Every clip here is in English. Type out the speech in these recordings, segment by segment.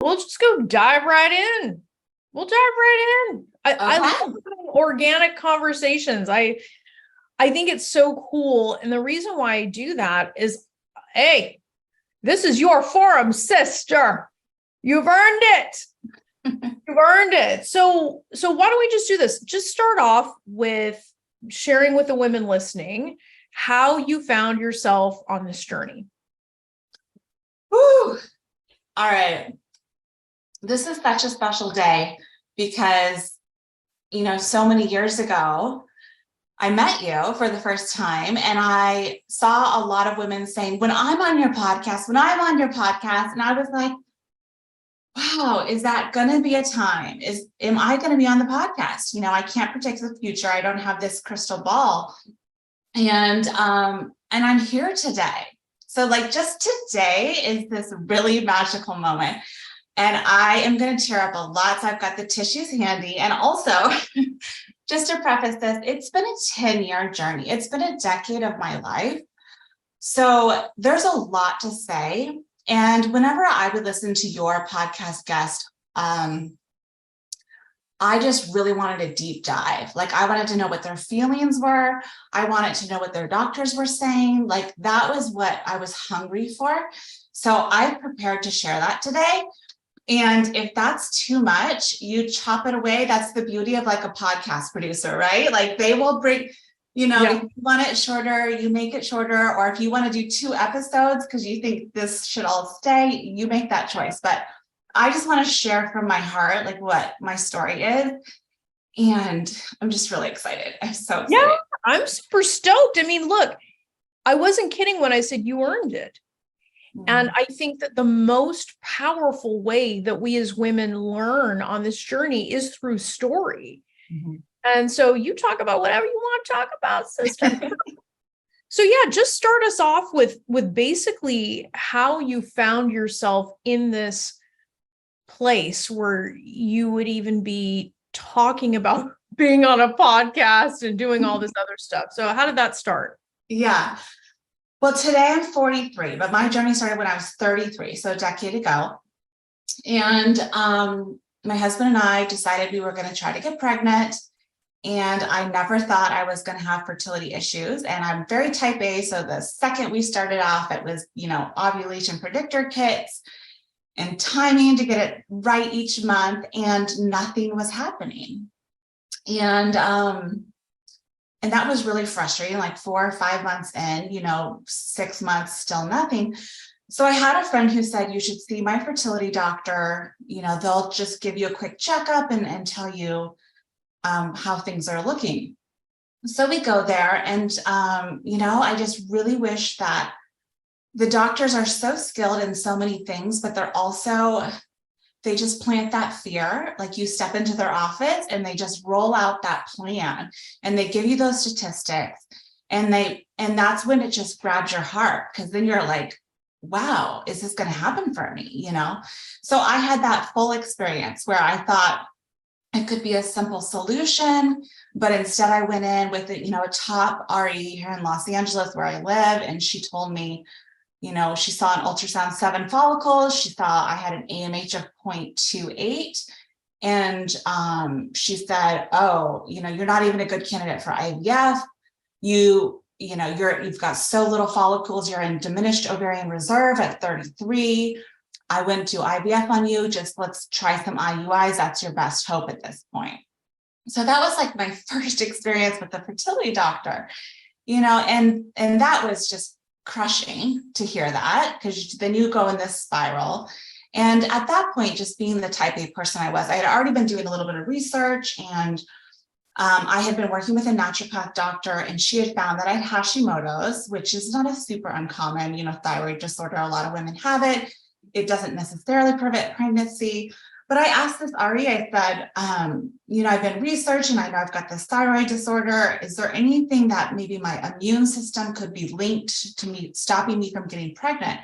we'll just go dive right in. We'll dive right in. I love having organic conversations. I think it's so cool. And the reason why I do that is, hey, this is your forum, sister. You've earned it. You've earned it. So why don't we just do this? Just start off with sharing with the women listening how you found yourself on this journey. Woo. All right. This is such a special day because, so many years ago, I met you for the first time and I saw a lot of women saying, when I'm on your podcast, and I was like, wow, is that going to be a time? Am I going to be on the podcast? I can't predict the future. I don't have this crystal ball. And I'm here today. So just today is this really magical moment. And I am going to tear up a lot. So I've got the tissues handy. And also, just to preface this, it's been a 10-year journey. It's been a decade of my life. So there's a lot to say. And whenever I would listen to your podcast guest, I just really wanted a deep dive. I wanted to know what their feelings were. I wanted to know what their doctors were saying. That was what I was hungry for. So I've prepared to share that today. And if that's too much, you chop it away. That's the beauty of a podcast producer, right? They will bring, if you want it shorter, you make it shorter. Or if you want to do 2 episodes because you think this should all stay, you make that choice. But I just want to share from my heart, what my story is. And I'm just really excited. I'm so excited. Yeah, I'm super stoked. I mean, look, I wasn't kidding when I said you earned it. And I think that the most powerful way that we as women learn on this journey is through story. Mm-hmm. And so you talk about whatever you want to talk about, sister. So yeah, just start us off with basically how you found yourself in this place where you would even be talking about being on a podcast and doing all this other stuff. So how did that start? Yeah. Well, today I'm 43, but my journey started when I was 33, so a decade ago. And my husband and I decided we were going to try to get pregnant. And I never thought I was going to have fertility issues. And I'm very type A. So the second we started off, it was, ovulation predictor kits and timing to get it right each month. And nothing was happening. And that was really frustrating, 4 or 5 months in, 6 months, still nothing. So I had a friend who said, you should see my fertility doctor. They'll just give you a quick checkup and tell you how things are looking. So we go there and, I just really wish that the doctors are so skilled in so many things, but they just plant that fear. You step into their office and they just roll out that plan and they give you those statistics and that's when it just grabs your heart. Cause then you're like, wow, is this going to happen for me? So I had that full experience where I thought it could be a simple solution, but instead I went in with a top RE here in Los Angeles where I live. And she told me, she saw an ultrasound 7 follicles. She saw I had an AMH of 0.28. And she said, oh, you're not even a good candidate for IVF. You've got so little follicles. You're in diminished ovarian reserve at 33. I wouldn't do IVF on you. Just let's try some IUIs. That's your best hope at this point. So that was my first experience with the fertility doctor, and that was just crushing to hear that, because then you go in this spiral. And at that point, just being the type A person I was, I had already been doing a little bit of research, and I had been working with a naturopath doctor, and she had found that I had Hashimoto's, which is not a super uncommon, thyroid disorder. A lot of women have it. It doesn't necessarily prevent pregnancy. But I asked this RE, I said, I've been researching, I know I've got this thyroid disorder. Is there anything that maybe my immune system could be linked to me, stopping me from getting pregnant?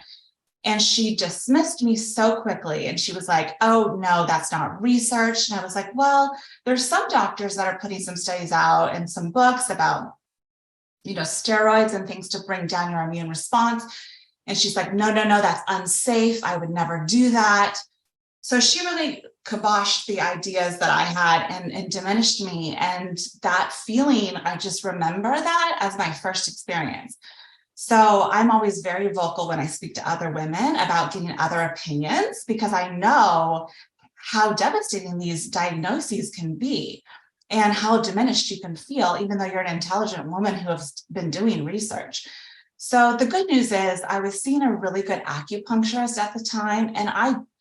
And she dismissed me so quickly. And she was like, oh, no, that's not research. And I was like, well, there's some doctors that are putting some studies out and some books about, steroids and things to bring down your immune response. And she's like, no, that's unsafe. I would never do that. So she really kiboshed the ideas that I had and diminished me. And that feeling, I just remember that as my first experience. So I'm always very vocal when I speak to other women about getting other opinions, because I know how devastating these diagnoses can be and how diminished you can feel, even though you're an intelligent woman who has been doing research. So the good news is I was seeing a really good acupuncturist at the time, and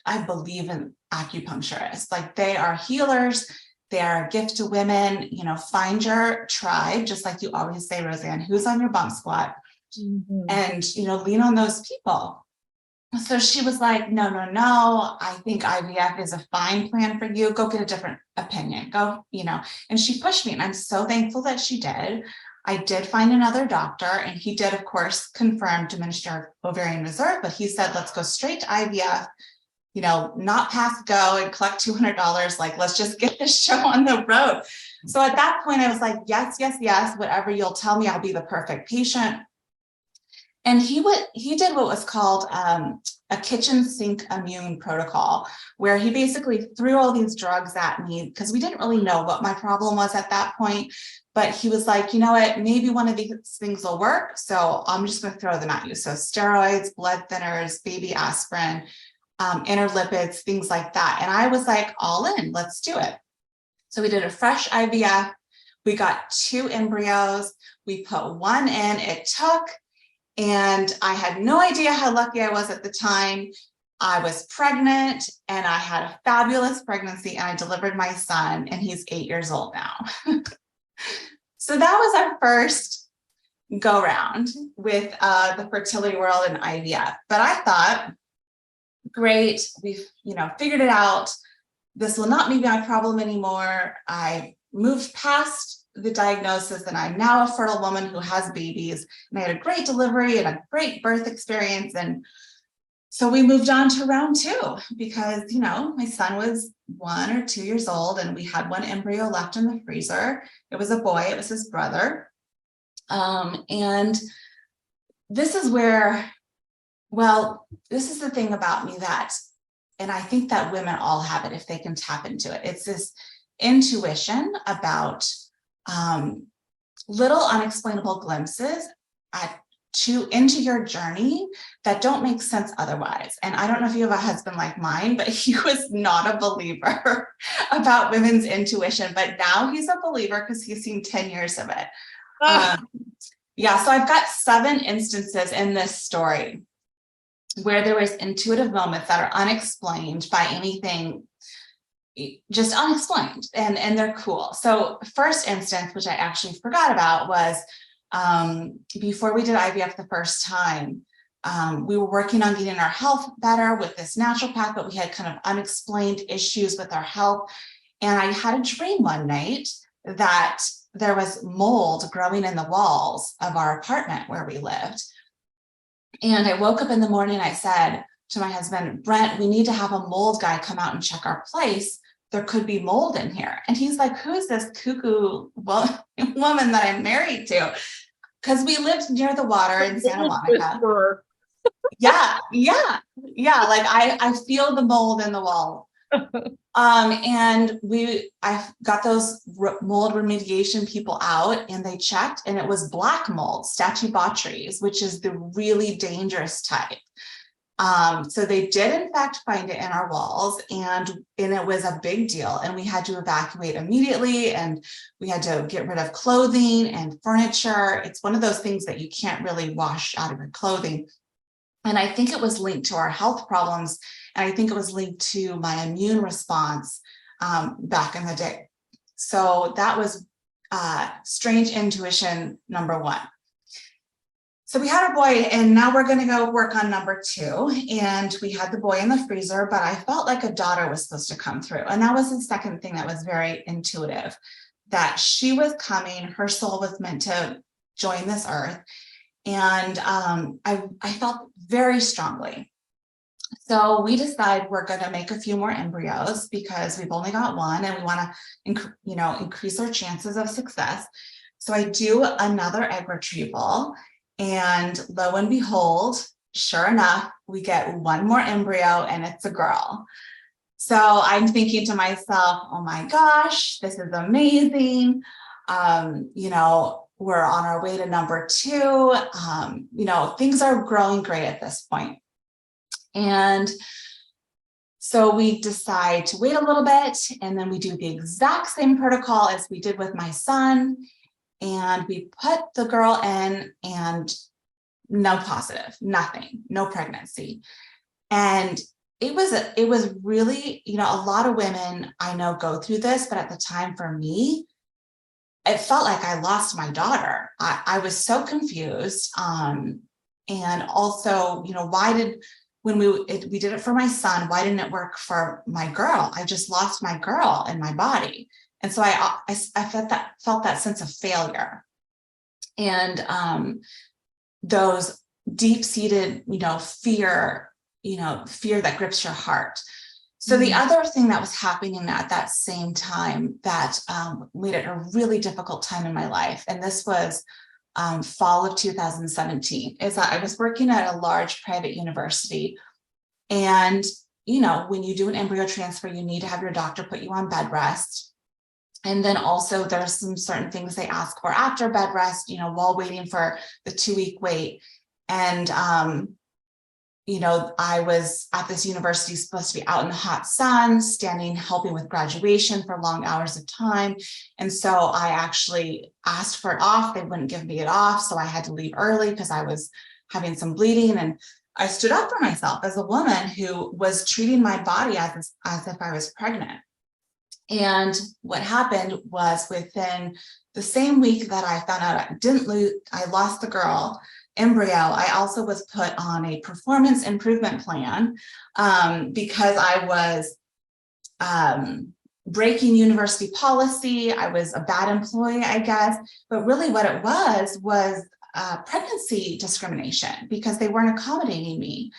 I believe in acupuncturists. Like, they are healers. They are a gift to women. You know, find your tribe, just like you always say, Roseanne, who's on your bump squat, and, you know, lean on those people. So she was like, no, I think IVF is a fine plan for you. Go get a different opinion. Go, you know, and she pushed me, and I'm so thankful that she did. I did find another doctor, and he did, of course, confirm diminished ovarian reserve, but he said, let's go straight to IVF, you know, not past go and collect $200. Like, let's just get this show on the road. So at that point, I was like, yes, whatever you'll tell me, I'll be the perfect patient. And he did what was called a kitchen sink immune protocol, where he basically threw all these drugs at me, because we didn't really know what my problem was at that point. But he was like, you know what, maybe one of these things will work, so I'm just going to throw them at you. So steroids, blood thinners, baby aspirin, interlipids, things like that. And I was like, all in, let's do it. So we did a fresh IVF. We got 2 embryos. We put one in, it took. And I had no idea how lucky I was at the time. I was pregnant, and I had a fabulous pregnancy, and I delivered my son, and he's 8 years old now. So that was our first go round with the fertility world and IVF. But I thought, great, we've, you know, figured it out. This will not be my problem anymore. I moved past the diagnosis, and I'm now a fertile woman who has babies, and I had a great delivery and a great birth experience. And so we moved on to round 2, because, you know, my son was 1 or 2 years old, and we had 1 embryo left in the freezer. It was a boy, it was his brother. And this is where, well, this is the thing about me that, and I think that women all have it if they can tap into it. It's this intuition about little unexplainable glimpses into your journey that don't make sense otherwise. And I don't know if you have a husband like mine, but he was not a believer about women's intuition, but now he's a believer because he's seen 10 years of it. Yeah, so I've got 7 instances in this story where there was intuitive moments that are unexplained by anything, just unexplained, and they're cool. So first instance, which I actually forgot about, was before we did IVF the first time, we were working on getting our health better with this naturopath, but we had kind of unexplained issues with our health. And I had a dream one night that there was mold growing in the walls of our apartment where we lived. And I woke up in the morning, I said to my husband, Brent, we need to have a mold guy come out and check our place. There could be mold in here. And he's like, who is this cuckoo woman that I'm married to? Because we lived near the water in Santa Monica. Yeah. Like I feel the mold in the wall. And I got those mold remediation people out, and they checked, and it was black mold, Stachybotrys, which is the really dangerous type. So they did in fact find it in our walls, and it was a big deal, and we had to evacuate immediately, and we had to get rid of clothing and furniture. It's one of those things that you can't really wash out of your clothing. And I think it was linked to our health problems, and I think it was linked to my immune response back in the day. So that was strange intuition number 1. So we had our boy, and now we're going to go work on number 2. And we had the boy in the freezer, but I felt like a daughter was supposed to come through. And that was the second thing that was very intuitive, that she was coming, her soul was meant to join this earth. And I felt very strongly. So we decided we're going to make a few more embryos because we've only got 1, and we want to, increase our chances of success. So I do another egg retrieval. And lo and behold, sure enough, we get 1 more embryo, and it's a girl. So I'm thinking to myself, oh my gosh, this is amazing. We're on our way to number 2. Things are growing great at this point. And so we decide to wait a little bit, and then we do the exact same protocol as we did with my son. And we put the girl in, and no positive, nothing, no pregnancy. And it was really, a lot of women I know go through this, but at the time for me, it felt like I lost my daughter. I was so confused. And also, when we did it for my son, why didn't it work for my girl? I just lost my girl in my body. And so I felt that sense of failure. And those deep-seated, fear that grips your heart. So the other thing that was happening at that same time that made it a really difficult time in my life, and this was fall of 2017, is that I was working at a large private university. And, when you do an embryo transfer, you need to have your doctor put you on bed rest. And then also there's some certain things they ask for after bed rest, while waiting for the 2-week wait. And, I was at this university supposed to be out in the hot sun, helping with graduation for long hours of time. And so I actually asked for it off. They wouldn't give me it off. So I had to leave early because I was having some bleeding. And I stood up for myself as a woman who was treating my body as if I was pregnant. And what happened was, within the same week that I found out I lost the girl embryo, I also was put on a performance improvement plan because I was breaking university policy. I was a bad employee, I guess. But really what it was pregnancy discrimination, because they weren't accommodating me.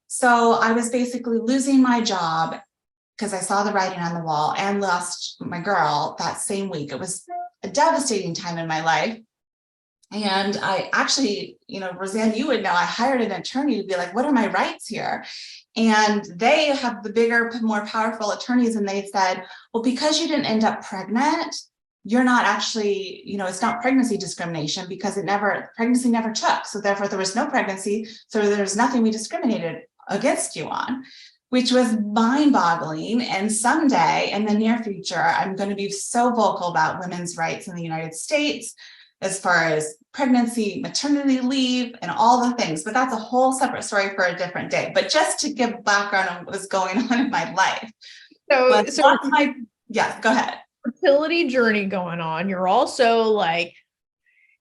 So I was basically losing my job because I saw the writing on the wall, and lost my girl that same week. It was a devastating time in my life. And I actually, Roseanne, you would know, I hired an attorney to be like, what are my rights here? And they have the bigger, more powerful attorneys. And they said, well, because you didn't end up pregnant, you're not actually, it's not pregnancy discrimination, because pregnancy never took. So therefore there was no pregnancy. So there's nothing we discriminated against you on, which was mind-boggling. And someday in the near future, I'm going to be so vocal about women's rights in the United States, as far as pregnancy, maternity leave, and all the things. But that's a whole separate story for a different day. But just to give background on what was going on in my life. Yes, go ahead. Fertility journey going on. You're also like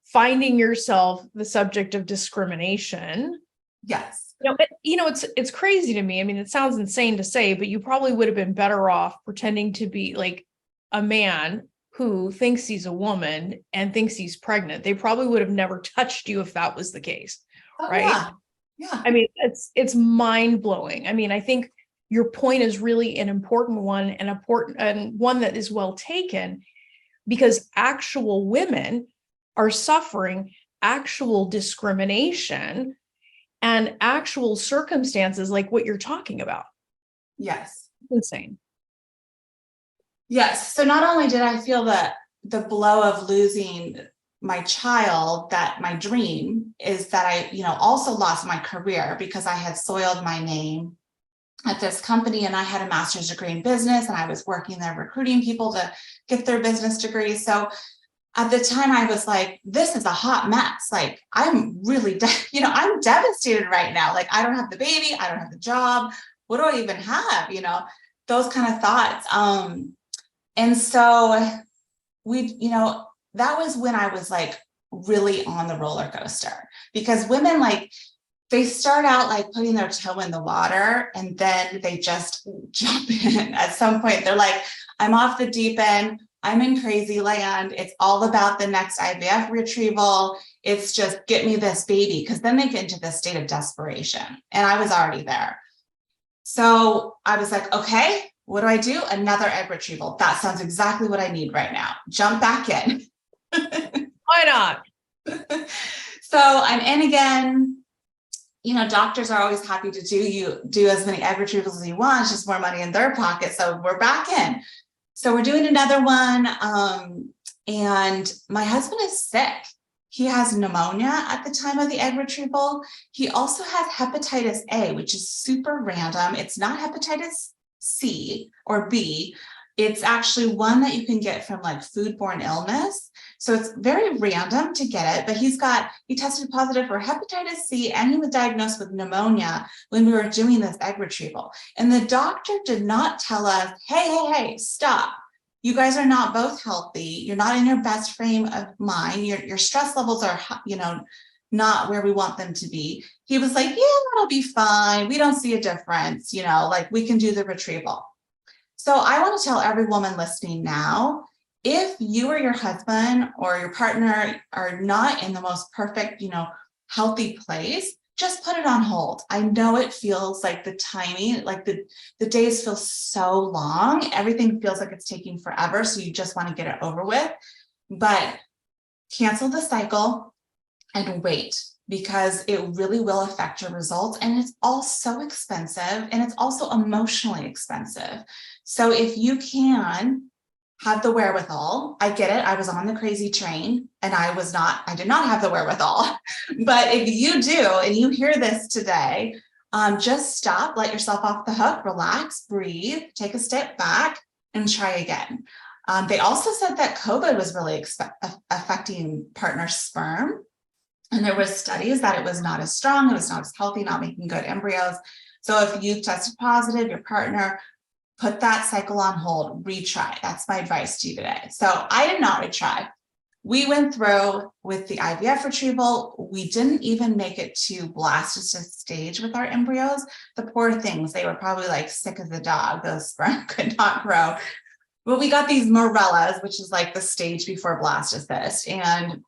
finding yourself the subject of discrimination. Yes. It's crazy to me. I mean, it sounds insane to say, but you probably would have been better off pretending to be like a man who thinks he's a woman and thinks he's pregnant. They probably would have never touched you if that was the case. Right. Yeah. I mean, it's mind blowing. I mean, I think your point is really an important one, and one that is well taken, because actual women are suffering actual discrimination and actual circumstances like what you're talking about. Yes. Insane. Yes. So not only did I feel the blow of losing my child, that my dream is that I, also lost my career, because I had soiled my name at this company, and I had a master's degree in business, and I was working there recruiting people to get their business degrees. So at the time I was like, this is a hot mess. Like, I'm really, I'm devastated right now. Like, I don't have the baby. I don't have the job. What do I even have? Those kind of thoughts. And so that was when I was like really on the roller coaster, because women, they start out like putting their toe in the water, and then they just jump in. At some point, they're like, I'm off the deep end. I'm in crazy land. It's all about the next IVF retrieval. It's just get me this baby, because then they get into this state of desperation. And I was already there. So I was like, okay, what do I do? Another egg retrieval. That sounds exactly what I need right now. Jump back in. Why not? So I'm in again. doctors are always happy to do as many egg retrievals as you want. It's just more money in their pocket. So we're back in. So we're doing another one. And my husband is sick. He has pneumonia at the time of the egg retrieval. He also has hepatitis A, which is super random. It's not hepatitis C or B. It's actually one that you can get from like foodborne illness. So it's very random to get it, but he tested positive for hepatitis C and he was diagnosed with pneumonia when we were doing this egg retrieval. And the doctor did not tell us, hey, stop. You guys are not both healthy. You're not in your best frame of mind. Your stress levels are, not where we want them to be. He was like, yeah, that'll be fine. We don't see a difference, like we can do the retrieval. So I want to tell every woman listening now, if you or your husband or your partner are not in the most perfect, healthy place, just put it on hold. I know it feels like the timing, like the days feel so long. Everything feels like it's taking forever. So you just want to get it over with, but cancel the cycle and wait, because it really will affect your results. And it's all so expensive, and it's also emotionally expensive. So if you can have the wherewithal, I get it. I was on the crazy train and I did not have the wherewithal. But if you do, and you hear this today, just stop, let yourself off the hook, relax, breathe, take a step back and try again. They also said that COVID was really affecting partner sperm. And there was studies that it was not as strong, it was not as healthy, not making good embryos. So if you've tested positive, your partner, put that cycle on hold, retry. That's my advice to you today. So I did not retry. We went through with the IVF retrieval. We didn't even make it to blastocyst stage with our embryos. The poor things, they were probably like sick as a dog. Those sperm could not grow. But we got these morellas, which is like the stage before blastocyst. And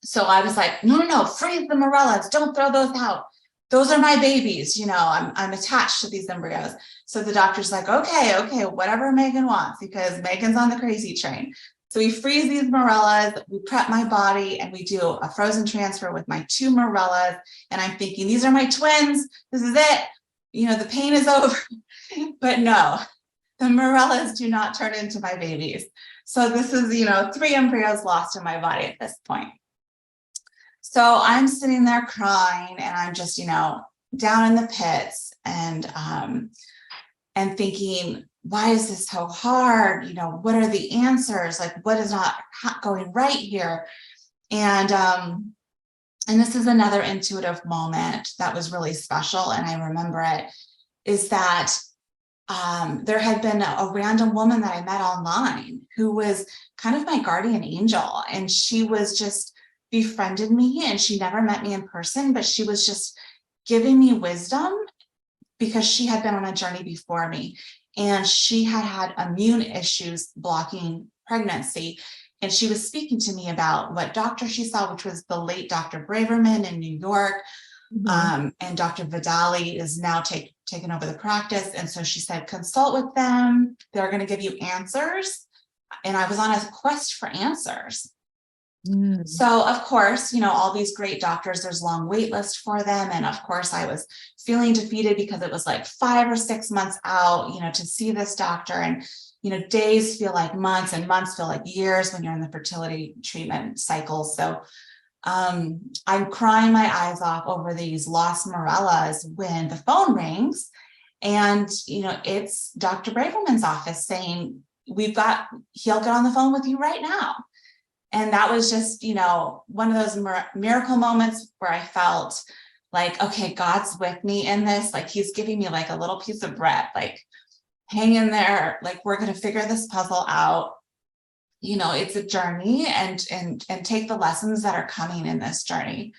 so I was like, no, freeze the morellas. Don't throw those out. Those are my babies. I'm attached to these embryos. So the doctor's like, okay, whatever Megan wants, because Megan's on the crazy train. So we freeze these morellas, we prep my body, and we do a frozen transfer with my 2 morellas. And I'm thinking, these are my twins. This is it. The pain is over. But no, the morellas do not turn into my babies. So this is, 3 embryos lost in my body at this point. So I'm sitting there crying, and I'm just, down in the pits and thinking, why is this so hard? What are the answers? Like, what is not going right here? And this is another intuitive moment that was really special. And I remember it is that there had been a random woman that I met online who was kind of my guardian angel. And she was just befriended me, and she never met me in person, but she was just giving me wisdom because she had been on a journey before me, and she had immune issues blocking pregnancy. And she was speaking to me about what doctor she saw, which was the late Dr. Braverman in New York. Mm-hmm. And Dr. Vidali is now taken over the practice. And so she said, consult with them. They're going to give you answers. And I was on a quest for answers. So of course, all these great doctors, there's long wait list for them. And of course I was feeling defeated because it was like 5 or 6 months out, to see this doctor. And, days feel like months and months feel like years when you're in the fertility treatment cycle. So I'm crying my eyes off over these lost morellas when the phone rings, and, it's Dr. Braverman's office saying, he'll get on the phone with you right now. And that was just, one of those miracle moments where I felt like, okay, God's with me in this. Like, he's giving me like a little piece of bread, like, hang in there. Like, we're going to figure this puzzle out. It's a journey, and take the lessons that are coming in this journey.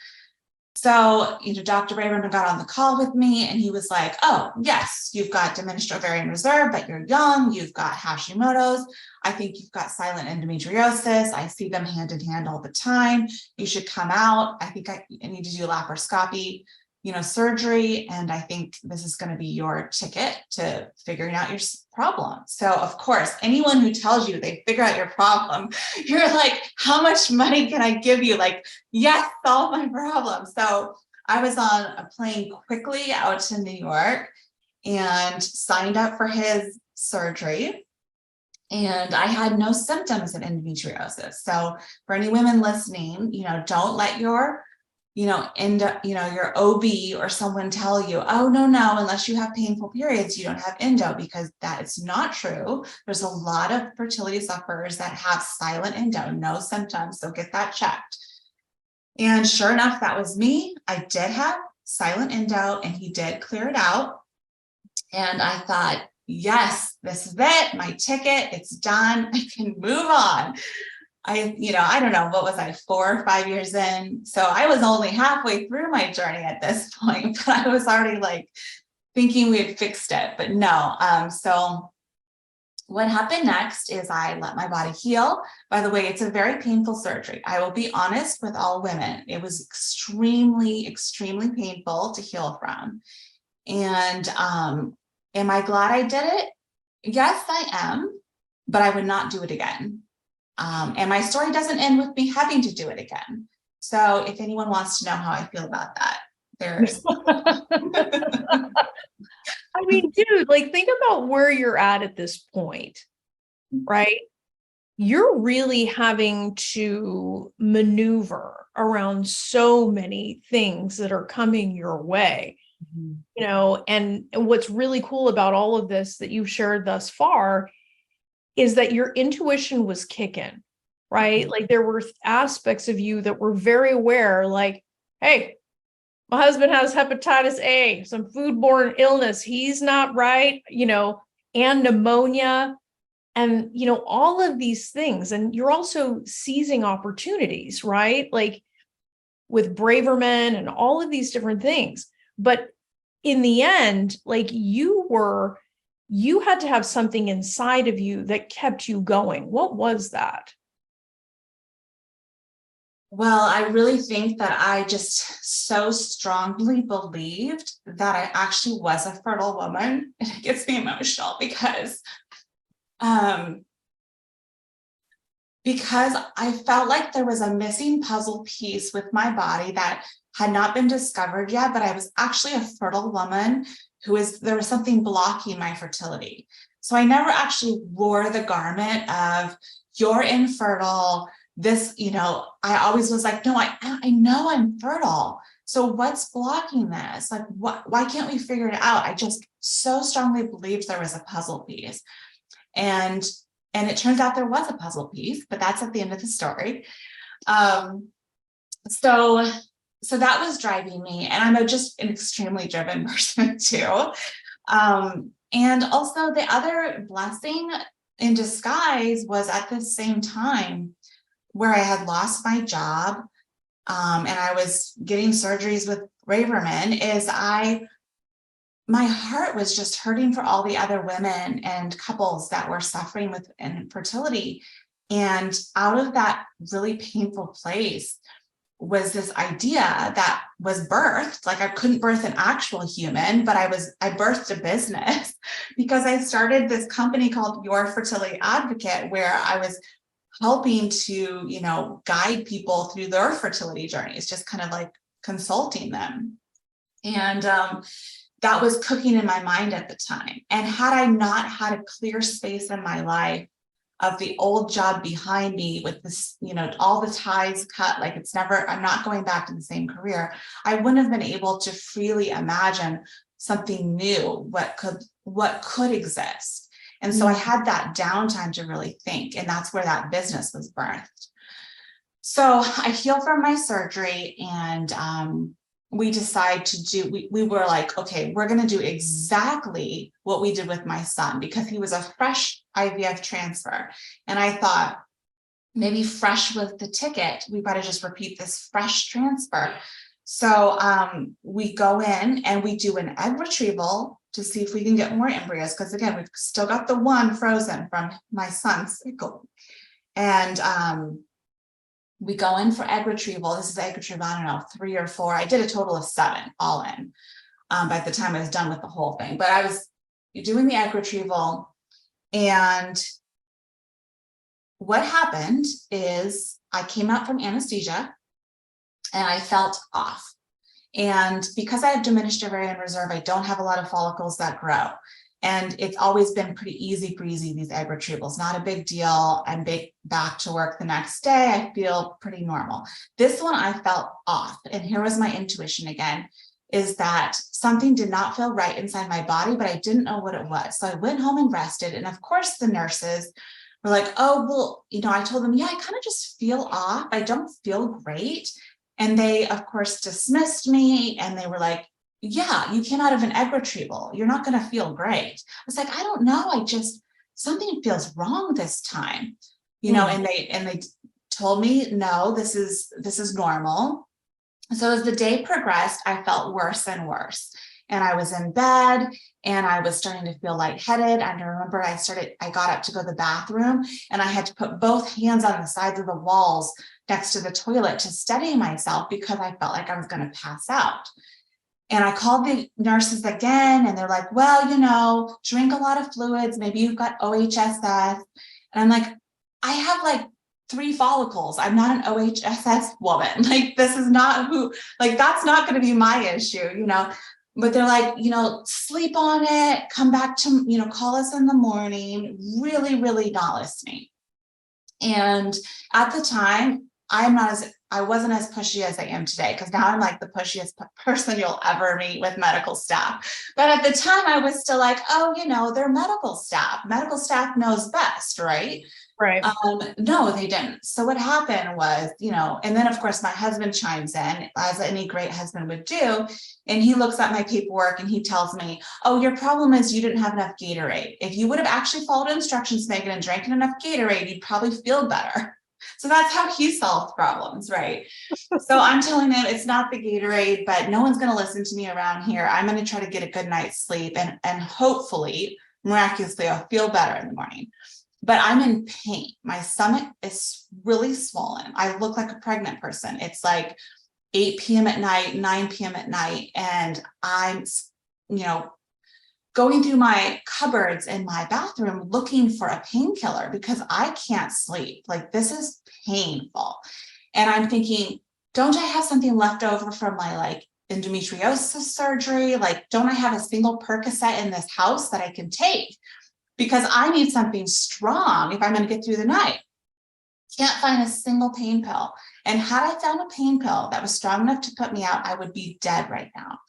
So, Dr. Braverman got on the call with me, and he was like, oh, yes, you've got diminished ovarian reserve, but you're young. You've got Hashimoto's. I think you've got silent endometriosis. I see them hand in hand all the time. You should come out. I think I need to do laparoscopy, surgery. And I think this is going to be your ticket to figuring out your problem. So of course, anyone who tells you they figure out your problem, you're like, how much money can I give you? Like, yes, solve my problem. So I was on a plane quickly out to New York and signed up for his surgery. And I had no symptoms of endometriosis. So for any women listening, don't let your, your OB or someone tell you, oh, no, unless you have painful periods, you don't have endo, because that is not true. There's a lot of fertility sufferers that have silent endo, no symptoms. So get that checked. And sure enough, that was me. I did have silent endo and he did clear it out. And I thought, yes, this is it, my ticket, it's done, I can move on. I don't know, what was I, 4 or 5 years in? So I was only halfway through my journey at this point, but I was already like thinking we had fixed it, but no. So what happened next is I let my body heal. By the way, it's a very painful surgery. I will be honest with all women. It was extremely, extremely painful to heal from. And am I glad I did it? Yes, I am, but I would not do it again. And my story doesn't end with me having to do it again. So if anyone wants to know how I feel about that, there's. I mean, dude, like, think about where you're at this point, right? You're really having to maneuver around so many things that are coming your way. And what's really cool about all of this that you've shared thus far is that your intuition was kicking, right? Like, there were aspects of you that were very aware, like, hey, my husband has hepatitis A, some foodborne illness. He's not right, and pneumonia, and, all of these things. And you're also seizing opportunities, right? Like with Braverman and all of these different things. But in the end, like, you had to have something inside of you that kept you going. What was that? Well, I really think that I just so strongly believed that I actually was a fertile woman. And it gets me emotional because I felt like there was a missing puzzle piece with my body that had not been discovered yet, but I was actually a fertile woman there was something blocking my fertility. So I never actually wore the garment of you're infertile. This, I always was like, no, I know I'm fertile. So what's blocking this? Like, why can't we figure it out? I just so strongly believed there was a puzzle piece. And it turns out there was a puzzle piece, but that's at the end of the story. So that was driving me. And I'm just an extremely driven person too. And also the other blessing in disguise was at the same time where I had lost my job, and I was getting surgeries with Braverman, my heart was just hurting for all the other women and couples that were suffering with infertility. And out of that really painful place was this idea that was birthed. Like, I couldn't birth an actual human, but I birthed a business because I started this company called Your Fertility Advocate, where I was helping to, guide people through their fertility journeys, just kind of like consulting them. And that was cooking in my mind at the time. And had I not had a clear space in my life of the old job behind me with this, all the ties cut, like I'm not going back to the same career, I wouldn't have been able to freely imagine something new, what could exist. And so I had that downtime to really think, and that's where that business was birthed. So I healed from my surgery, and we decided we were like, okay, we're going to do exactly what we did with my son, because he was a fresh IVF transfer. And I thought, maybe fresh was the ticket. We better just repeat this fresh transfer. So we go in and we do an egg retrieval to see if we can get more embryos. Because again, we've still got the one frozen from my son's cycle. And we go in for egg retrieval. This is egg retrieval, I don't know, 3 or 4. I did a total of 7 all in by the time I was done with the whole thing. But I was doing the egg retrieval, and what happened is I came out from anesthesia and I felt off. And because I have diminished ovarian reserve, I don't have a lot of follicles that grow. And it's always been pretty easy breezy, these egg retrievals, not a big deal. I'm back to work the next day. I feel pretty normal. This one I felt off. And here was my intuition again, is that something did not feel right inside my body, but I didn't know what it was. So I went home and rested. And of course, the nurses were like, oh, well, I told them, yeah, I kind of just feel off. I don't feel great. And they, of course, dismissed me. And they were like, yeah, you came out of an egg retrieval. You're not going to feel great. I was like, I don't know. Something feels wrong this time, and they told me, no, this is normal. So as the day progressed, I felt worse and worse. And I was in bed and I was starting to feel lightheaded. And I remember I got up to go to the bathroom and I had to put both hands on the sides of the walls next to the toilet to steady myself because I felt like I was going to pass out. And I called the nurses again and they're like, well, drink a lot of fluids. Maybe you've got OHSS. And I'm like, I have like 3 follicles. I'm not an OHSS woman. Like, this is not that's not going to be my issue, But they're like, sleep on it, come back to, call us in the morning, really, really not listening. And at the time, I wasn't as pushy as I am today, because now I'm like the pushiest person you'll ever meet with medical staff. But at the time I was still like, oh, they're medical staff. Medical staff knows best, right? Right. No, they didn't. So what happened was, and then of course my husband chimes in, as any great husband would do. And he looks at my paperwork and he tells me, oh, your problem is you didn't have enough Gatorade. If you would have actually followed instructions, Megan, and drank enough Gatorade, you'd probably feel better. So that's how he solved problems, right? So I'm telling him it's not the Gatorade, but no one's going to listen to me around here. I'm going to try to get a good night's sleep and hopefully, miraculously, I'll feel better in the morning. But I'm in pain. My stomach is really swollen. I look like a pregnant person. It's like 8 p.m. at night, 9 p.m. at night. And I'm, going through my cupboards in my bathroom looking for a painkiller because I can't sleep. Like, this is painful. And I'm thinking, don't I have something left over from my endometriosis surgery? Don't I have a single Percocet in this house that I can take? Because I need something strong if I'm going to get through the night. Can't find a single pain pill. And had I found a pain pill that was strong enough to put me out, I would be dead right now.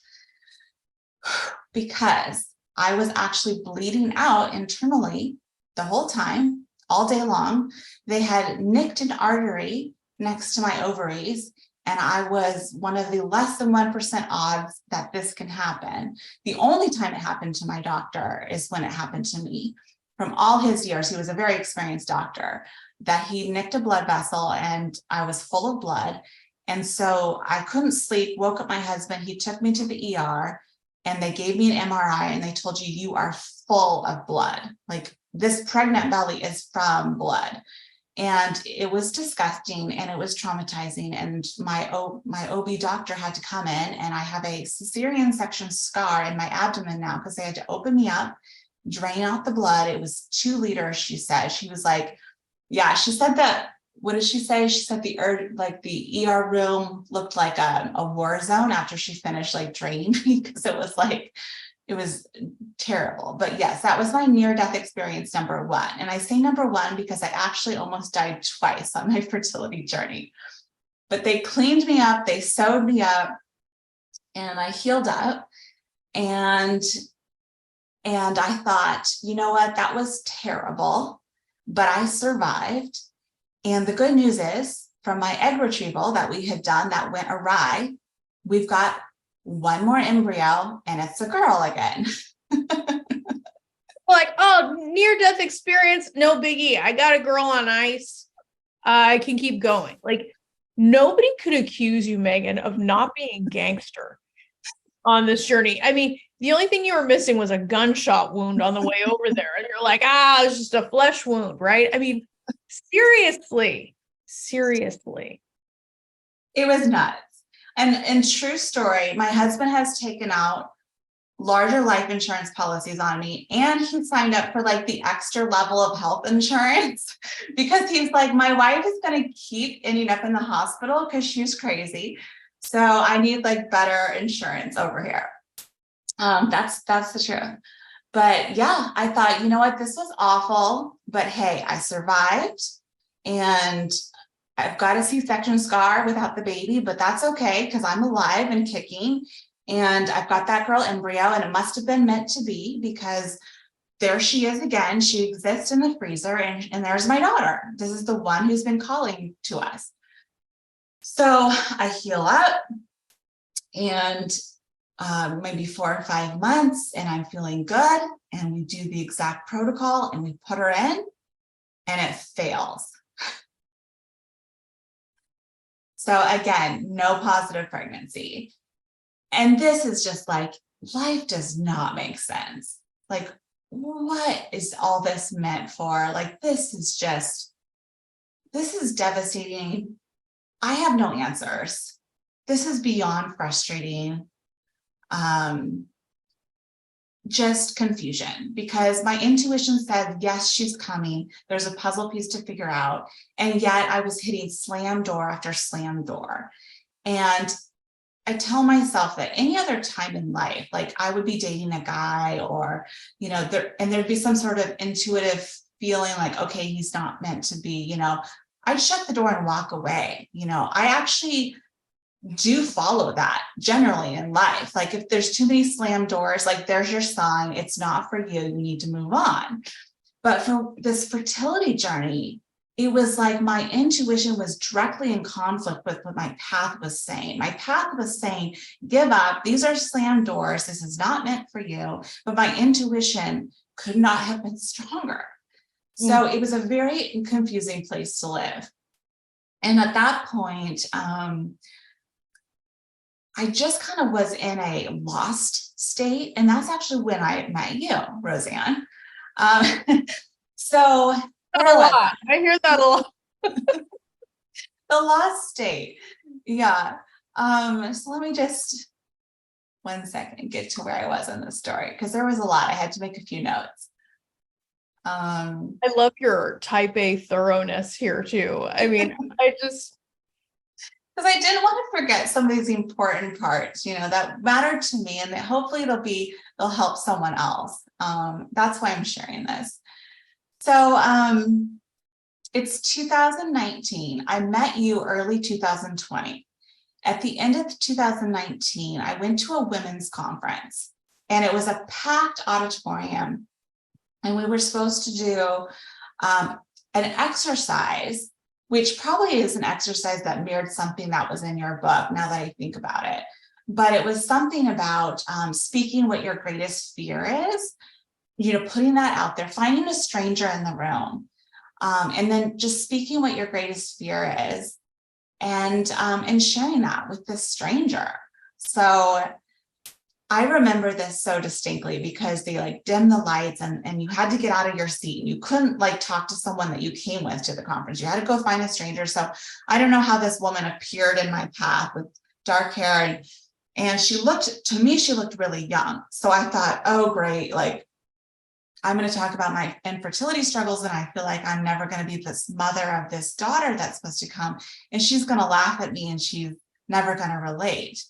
Because I was actually bleeding out internally the whole time, all day long. They had nicked an artery next to my ovaries, and I was one of the less than 1% odds that this can happen. The only time it happened to my doctor is when it happened to me. From all his years, he was a very experienced doctor, that he nicked a blood vessel and I was full of blood. And so I couldn't sleep, woke up my husband, he took me to the ER. And they gave me an MRI and they told you are full of blood. Like, this pregnant belly is from blood. And it was disgusting and it was traumatizing. And my OB doctor had to come in, and I have a cesarean section scar in my abdomen now because they had to open me up, drain out the blood. It was 2 liters, she said. She was like, yeah, she said that. What did she say? She said the ER room looked like a war zone after she finished draining me, because it was terrible. But yes, that was my near-death experience number 1. And I say number 1 because I actually almost died twice on my fertility journey. But they cleaned me up, they sewed me up, and I healed up. And I thought, you know what, that was terrible, but I survived. And the good news is, from my egg retrieval that we had done that went awry, we've got 1 more embryo and it's a girl again. Oh, near-death experience, no biggie. I got a girl on ice. I can keep going. Nobody could accuse you, Megan, of not being a gangster on this journey. I mean, the only thing you were missing was a gunshot wound on the way over there. And you're like, it's just a flesh wound, right? I mean, seriously. It was nuts. And true story, my husband has taken out larger life insurance policies on me, and he signed up for the extra level of health insurance because he's like, my wife is going to keep ending up in the hospital because she's crazy. So I need like better insurance over here. That's the truth. But yeah, I thought, you know what, this was awful, but hey, I survived, and I've got a C-section scar without the baby, but that's okay because I'm alive and kicking, and I've got that girl embryo, and it must have been meant to be because there she is again. She exists in the freezer, and there's my daughter. This is the one who's been calling to us. So I heal up, and maybe 4 or 5 months, and I'm feeling good, and we do the exact protocol and we put her in, and it fails. So again, no positive pregnancy. And this is just like, life does not make sense. Like, what is all this meant for? Like, this is devastating. I have no answers. This is beyond frustrating. Just confusion, because my intuition said, yes, she's coming. There's a puzzle piece to figure out. And yet I was hitting slam door after slam door. And I tell myself that any other time in life, like I would be dating a guy, or, you know, there'd be some sort of intuitive feeling like, okay, he's not meant to be, you know, I'd shut the door and walk away. You know, I actually do follow that generally in life. Like if there's too many slam doors, like there's your sign, it's not for you, you need to move on. But for this fertility journey, it was like my intuition was directly in conflict with what my path was saying. My path was saying, give up, these are slam doors, this is not meant for you. But my intuition could not have been stronger. So it was a very confusing place to live. And at that point, I just kind of was in a lost state. And that's actually when I met you, Roseanne. So I hear that a lot. The lost state. Yeah. So let me just 1 second get to where I was in the story, because there was a lot. I had to make a few notes. I love your type A thoroughness here too. I mean, because I didn't want to forget some of these important parts, you know, that matter to me, and that hopefully they'll help someone else. That's why I'm sharing this. So it's 2019. I met you early 2020. At the end of 2019, I went to a women's conference, and it was a packed auditorium, and we were supposed to do an exercise, which probably is an exercise that mirrored something that was in your book, now that I think about it. But it was something about speaking what your greatest fear is, you know, putting that out there, finding a stranger in the room, and then just speaking what your greatest fear is, and sharing that with this stranger. So I remember this so distinctly because they like dimmed the lights, and you had to get out of your seat, and you couldn't like talk to someone that you came with to the conference. You had to go find a stranger. So I don't know how this woman appeared in my path with dark hair, and she looked really young. So I thought, oh, great. Like, I'm going to talk about my infertility struggles, and I feel like I'm never going to be this mother of this daughter that's supposed to come, and she's going to laugh at me, and she's never going to relate.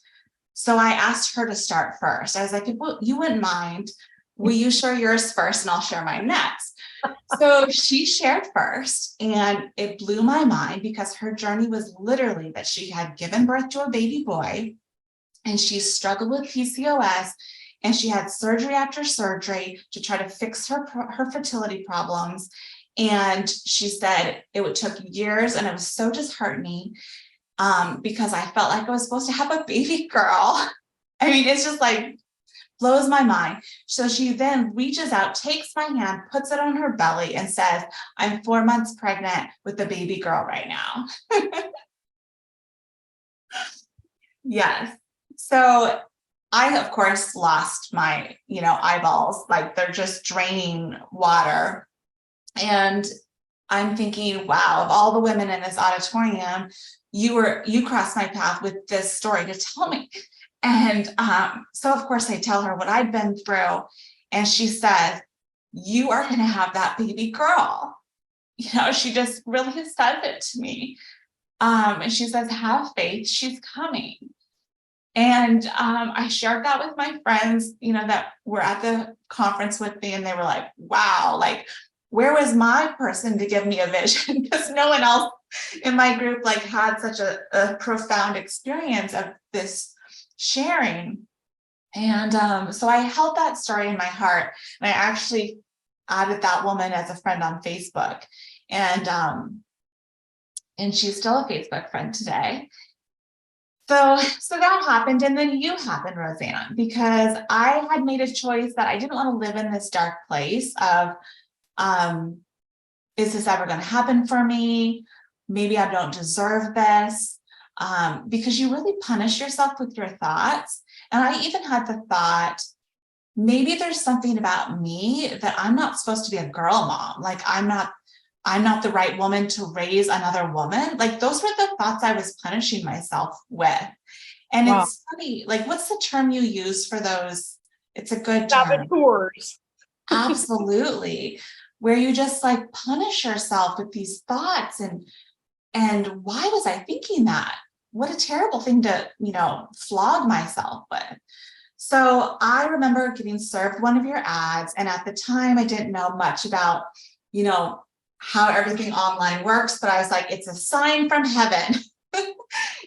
So I asked her to start first. I was like, well, you wouldn't mind, will you share yours first and I'll share mine next? So she shared first, and it blew my mind because her journey was literally that she had given birth to a baby boy, and she struggled with PCOS, and she had surgery after surgery to try to fix her fertility problems. And she said it took years, and it was so disheartening. Because I felt like I was supposed to have a baby girl. I mean, it's just like blows my mind. So she then reaches out, takes my hand, puts it on her belly, and says, I'm 4 months pregnant with the baby girl right now. Yes. So I, of course, lost my, eyeballs, like they're just draining water. And I'm thinking, wow, of all the women in this auditorium, you crossed my path with this story to tell me. And so of course I tell her what I'd been through, and she says, you are going to have that baby girl. She just really says it to me. And she says, have faith, she's coming. And I shared that with my friends, that were at the conference with me, and they were like, wow, like, where was my person to give me a vision? Because no one else in my group like had such a profound experience of this sharing. And so I held that story in my heart, and I actually added that woman as a friend on Facebook, and she's still a Facebook friend today. So that happened, and then you happened, Roseanne, because I had made a choice that I didn't want to live in this dark place of, is this ever going to happen for me? Maybe I don't deserve this, because you really punish yourself with your thoughts. And I even had the thought, maybe there's something about me that I'm not supposed to be a girl mom. Like I'm not the right woman to raise another woman. Like those were the thoughts I was punishing myself with. And Wow. it's funny, like what's the term you use for those? It's a good term. Saboteurs. Absolutely. Where you just like punish yourself with these thoughts, and why was I thinking that? What a terrible thing to, flog myself with. So I remember getting served one of your ads, and at the time I didn't know much about, how everything online works, but I was like, it's a sign from heaven.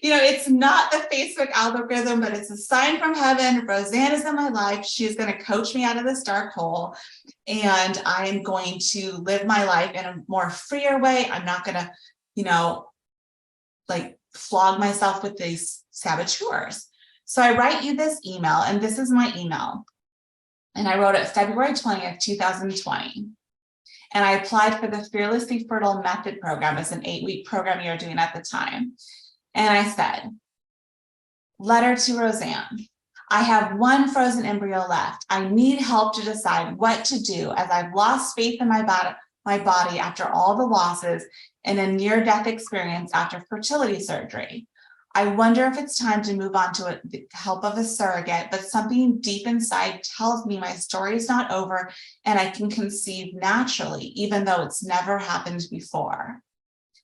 It's not the Facebook algorithm, but it's a sign from heaven. Roseanne is in my life. She is going to coach me out of this dark hole, and I am going to live my life in a more freer way. I'm not going to, like flog myself with these saboteurs. So I write you this email, and this is my email. And I wrote it February 20th, 2020. And I applied for the Fearlessly Fertile Method program as an 8-week program you're doing at the time. And I said, letter to Roseanne. I have one frozen embryo left. I need help to decide what to do, as I've lost faith in my body after all the losses and a near-death experience after fertility surgery. I wonder if it's time to move on to the help of a surrogate, but something deep inside tells me my story is not over and I can conceive naturally, even though it's never happened before.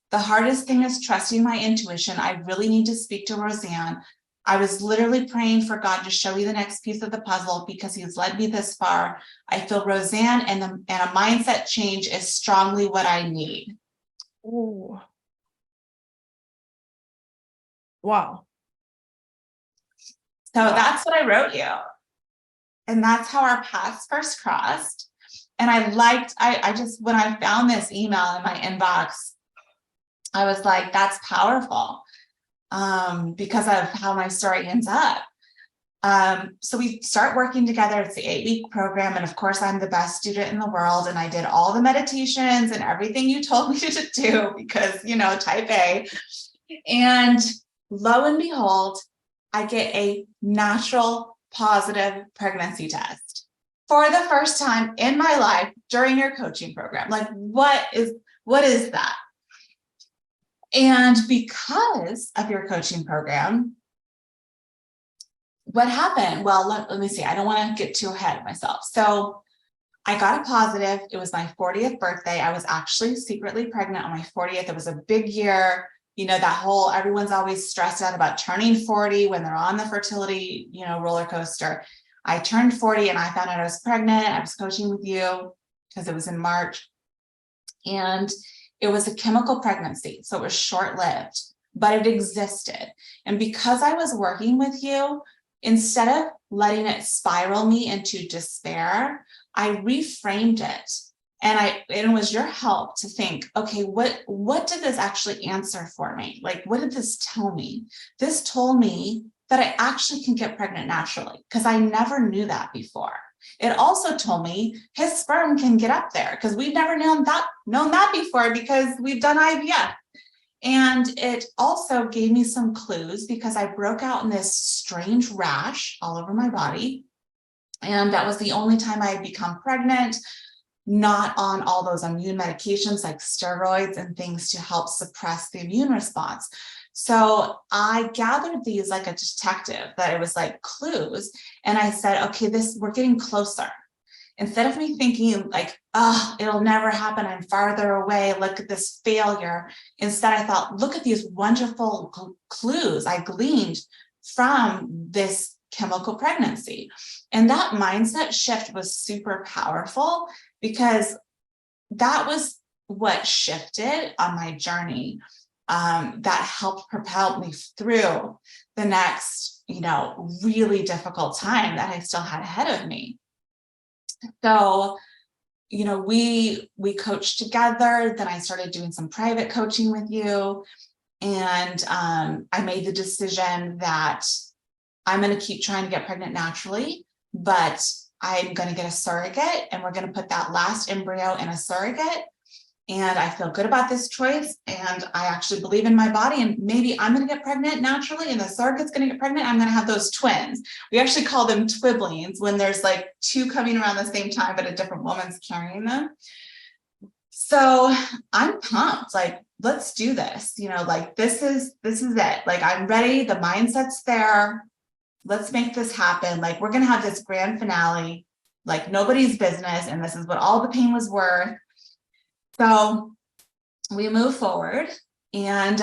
The hardest thing is trusting my intuition. I really need to speak to Roseanne. I was literally praying for God to show me the next piece of the puzzle because he's led me this far. I feel Roseanne and a mindset change is strongly what I need. Ooh. Wow. So that's what I wrote you. And that's how our paths first crossed. And I just, when I found this email in my inbox, I was like, that's powerful, because of how my story ends up. So we start working together. It's the 8-week program. And of course, I'm the best student in the world. And I did all the meditations and everything you told me to do because, type A. And lo and behold, I get a natural positive pregnancy test for the first time in my life during your coaching program. Like, what is that? And because of your coaching program, what happened? Well, let me see. I don't want to get too ahead of myself. So I got a positive. It was my 40th birthday. I was actually secretly pregnant on my 40th. It was a big year. That whole, everyone's always stressed out about turning 40 when they're on the fertility, roller coaster. I turned 40 and I found out I was pregnant. I was coaching with you because it was in March. And it was a chemical pregnancy. So it was short-lived, but it existed. And because I was working with you, instead of letting it spiral me into despair, I reframed it. And it was your help to think, okay, what did this actually answer for me? Like, what did this tell me? This told me that I actually can get pregnant naturally, because I never knew that before. It also told me his sperm can get up there, because we've never known that before, because we've done IVF. And it also gave me some clues, because I broke out in this strange rash all over my body. And that was the only time I had become pregnant, not on all those immune medications like steroids and things to help suppress the immune response. So I gathered these like a detective, that it was like clues. And I said, okay, we're getting closer. Instead of me thinking like, oh, it'll never happen, I'm farther away, look at this failure. Instead, I thought, look at these wonderful clues I gleaned from this chemical pregnancy. And that mindset shift was super powerful, because that was what shifted on my journey, that helped propel me through the next, really difficult time that I still had ahead of me. So, we coached together. Then I started doing some private coaching with you. And I made the decision that I'm going to keep trying to get pregnant naturally, but I'm going to get a surrogate, and we're going to put that last embryo in a surrogate. And I feel good about this choice. And I actually believe in my body, and maybe I'm going to get pregnant naturally, and the surrogate's going to get pregnant. I'm going to have those twins. We actually call them twiblings when there's like two coming around the same time, but a different woman's carrying them. So I'm pumped, like, let's do this, like, this is it. Like, I'm ready. The mindset's there. Let's make this happen. Like, we're going to have this grand finale, like nobody's business. And this is what all the pain was worth. So we move forward, and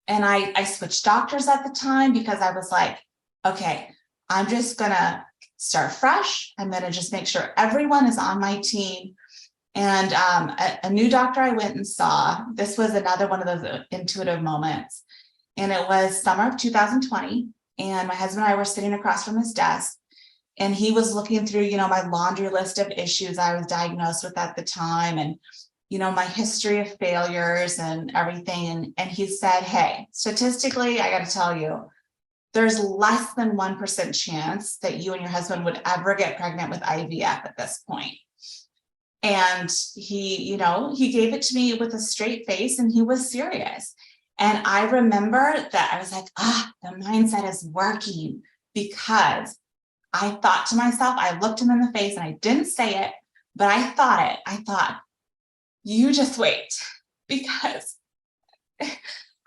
I switched doctors at the time, because I was like, okay, I'm just going to start fresh. I'm going to just make sure everyone is on my team. And a new doctor I went and saw, this was another one of those intuitive moments. And it was summer of 2020. And my husband and I were sitting across from his desk, and he was looking through, my laundry list of issues I was diagnosed with at the time, and, my history of failures and everything. And he said, hey, statistically, I got to tell you, there's less than 1% chance that you and your husband would ever get pregnant with IVF at this point. And he gave it to me with a straight face, and he was serious. And I remember that I was like, the mindset is working, because I thought to myself, I looked him in the face, and I didn't say it, but I thought it. I thought, you just wait, because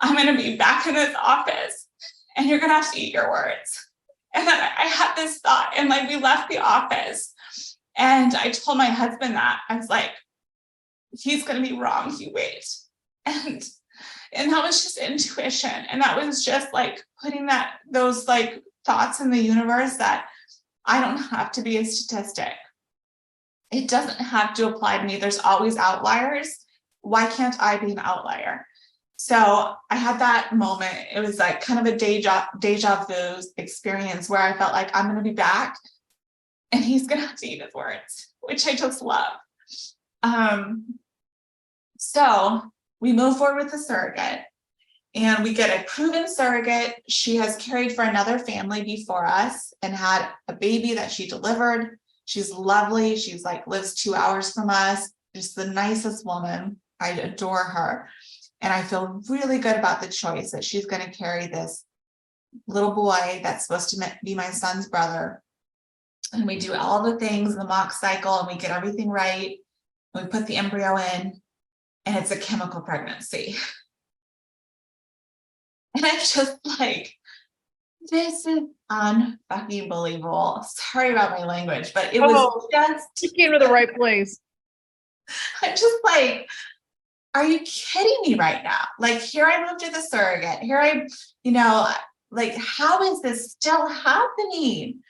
I'm going to be back in this office, and you're going to have to eat your words. And then I had this thought, and like, we left the office, and I told my husband that I was like, he's going to be wrong. You wait. And that was just intuition. And that was just like putting those like thoughts in the universe, that I don't have to be a statistic. It doesn't have to apply to me. There's always outliers. Why can't I be an outlier? So I had that moment. It was like kind of a deja vu experience, where I felt like I'm going to be back, and he's going to have to eat his words, which I just love. So we move forward with the surrogate, and we get a proven surrogate. She has carried for another family before us and had a baby that she delivered. She's lovely. She's like, lives 2 hours from us. Just the nicest woman. I adore her. And I feel really good about the choice that she's going to carry this little boy that's supposed to be my son's brother. And we do all the things, the mock cycle, and we get everything right. We put the embryo in, and it's a chemical pregnancy. And I'm just like, this is unfucking believable. Sorry about my language, but it was just, you came to the right place. I'm just like, are you kidding me right now? Like, here I moved to the surrogate. Here like, how is this still happening?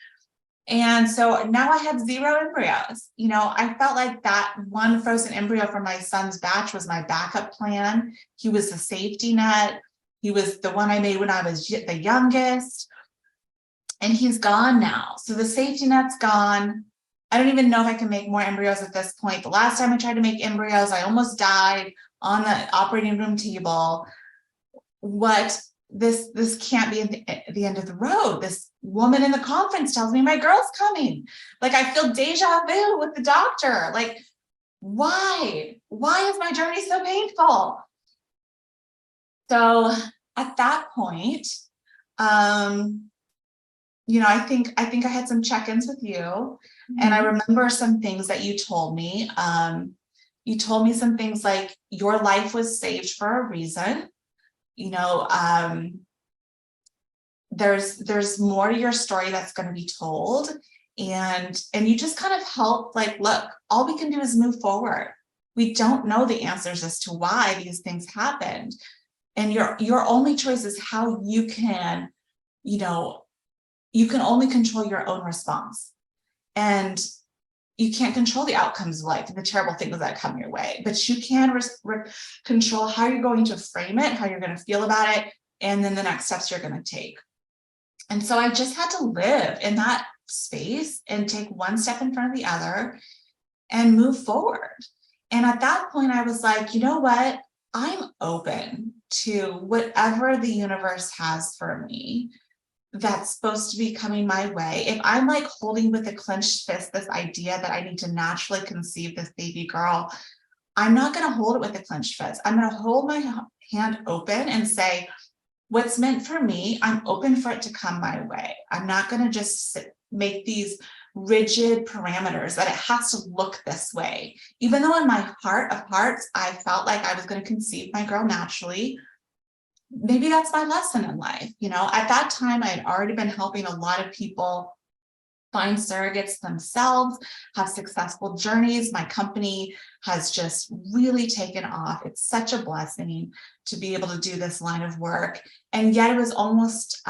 And so now I have 0 embryos. I felt like that one frozen embryo from my son's batch was my backup plan. He was the safety net. He was the one I made when I was the youngest. And he's gone now. So the safety net's gone. I don't even know if I can make more embryos at this point. The last time I tried to make embryos, I almost died on the operating room table. This can't be at the end of the road. This woman in the conference tells me my girl's coming. Like, I feel deja vu with the doctor. Like, why is my journey so painful? So at that point, I think I had some check-ins with you, and I remember some things that you told me. You told me some things like, your life was saved for a reason. There's more to your story that's going to be told. And you just kind of help, like, look, all we can do is move forward. We don't know the answers as to why these things happened. And your only choice is how you can, you know, you can only control your own response. And you can't control the outcomes of life and the terrible things that come your way, but you can control how you're going to frame it, how you're going to feel about it, and then the next steps you're going to take. And so I just had to live in that space and take one step in front of the other and move forward. And at that point, I was like, you know what? I'm open to whatever the universe has for me that's supposed to be coming my way. If I'm like holding with a clenched fist this idea that I need to naturally conceive this baby girl, I'm not going to hold it with a clenched fist. I'm going to hold my hand open and say, what's meant for me, I'm open for it to come my way. I'm not going to just make these rigid parameters that it has to look this way. Even though in my heart of hearts, I felt like I was going to conceive my girl naturally. Maybe that's my lesson in life. You know, at that time, I had already been helping a lot of people find surrogates themselves, have successful journeys. My company has just really taken off. It's such a blessing to be able to do this line of work. And yet it was almost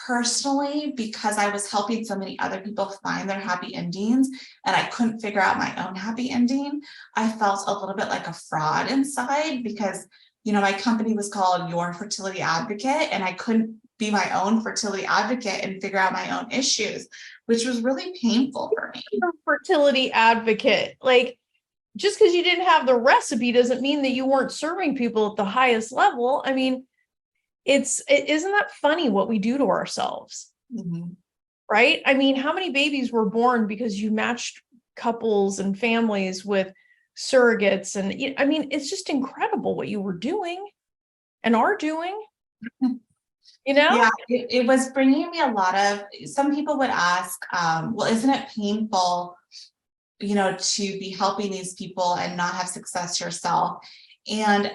personally, because I was helping so many other people find their happy endings and I couldn't figure out my own happy ending, I felt a little bit like a fraud inside because, you know, my company was called Your Fertility Advocate and I couldn't be my own fertility advocate and figure out my own issues, which was really painful for me. Fertility advocate, like just because you didn't have the recipe doesn't mean that you weren't serving people at the highest level. I mean, isn't that funny what we do to ourselves? Mm-hmm. Right? I mean, how many babies were born because you matched couples and families with surrogates? And I mean, it's just incredible what you were doing and are doing. You know? Yeah, it was bringing me a lot of, some people would ask, well, isn't it painful, you know, to be helping these people and not have success yourself? And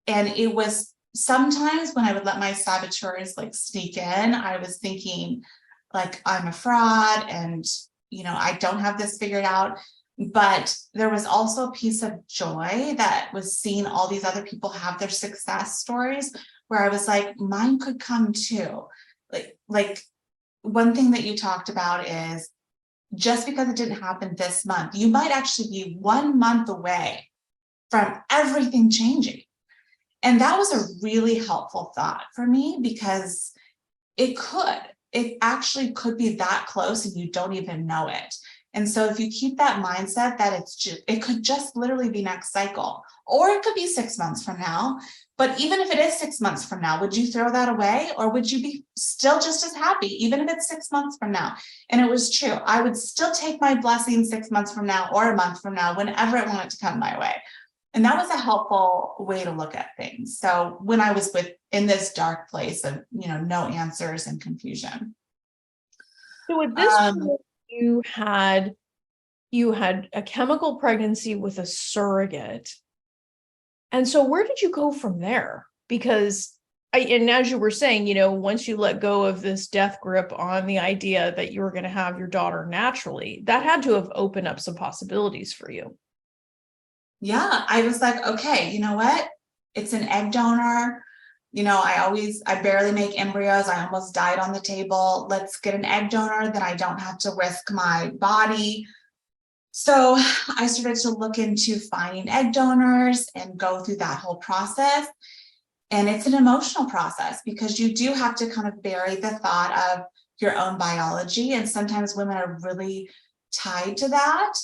it was sometimes when I would let my saboteurs like sneak in, I was thinking like, I'm a fraud and, you know, I don't have this figured out. But there was also a piece of joy that was seeing all these other people have their success stories where I was like, mine could come too. Like one thing that you talked about is just because it didn't happen this month, you might actually be 1 month away from everything changing. And that was a really helpful thought for me because it actually could be that close and you don't even know it. And so if you keep that mindset that it could just literally be next cycle, or it could be 6 months from now. But even if it is 6 months from now, would you throw that away? Or would you be still just as happy, even if it's 6 months from now? And it was true. I would still take my blessing 6 months from now or a month from now, whenever I want it to come my way. And that was a helpful way to look at things. So when I was in this dark place of, you know, no answers and confusion. So at this point, you had a chemical pregnancy with a surrogate. And so where did you go from there? Because and as you were saying, you know, once you let go of this death grip on the idea that you were going to have your daughter naturally, that had to have opened up some possibilities for you. Yeah, I was like, okay, you know what? It's an egg donor. You know, I barely make embryos. I almost died on the table. Let's get an egg donor, then I don't have to risk my body. So I started to look into finding egg donors and go through that whole process. And it's an emotional process because you do have to kind of bury the thought of your own biology. And sometimes women are really tied to that,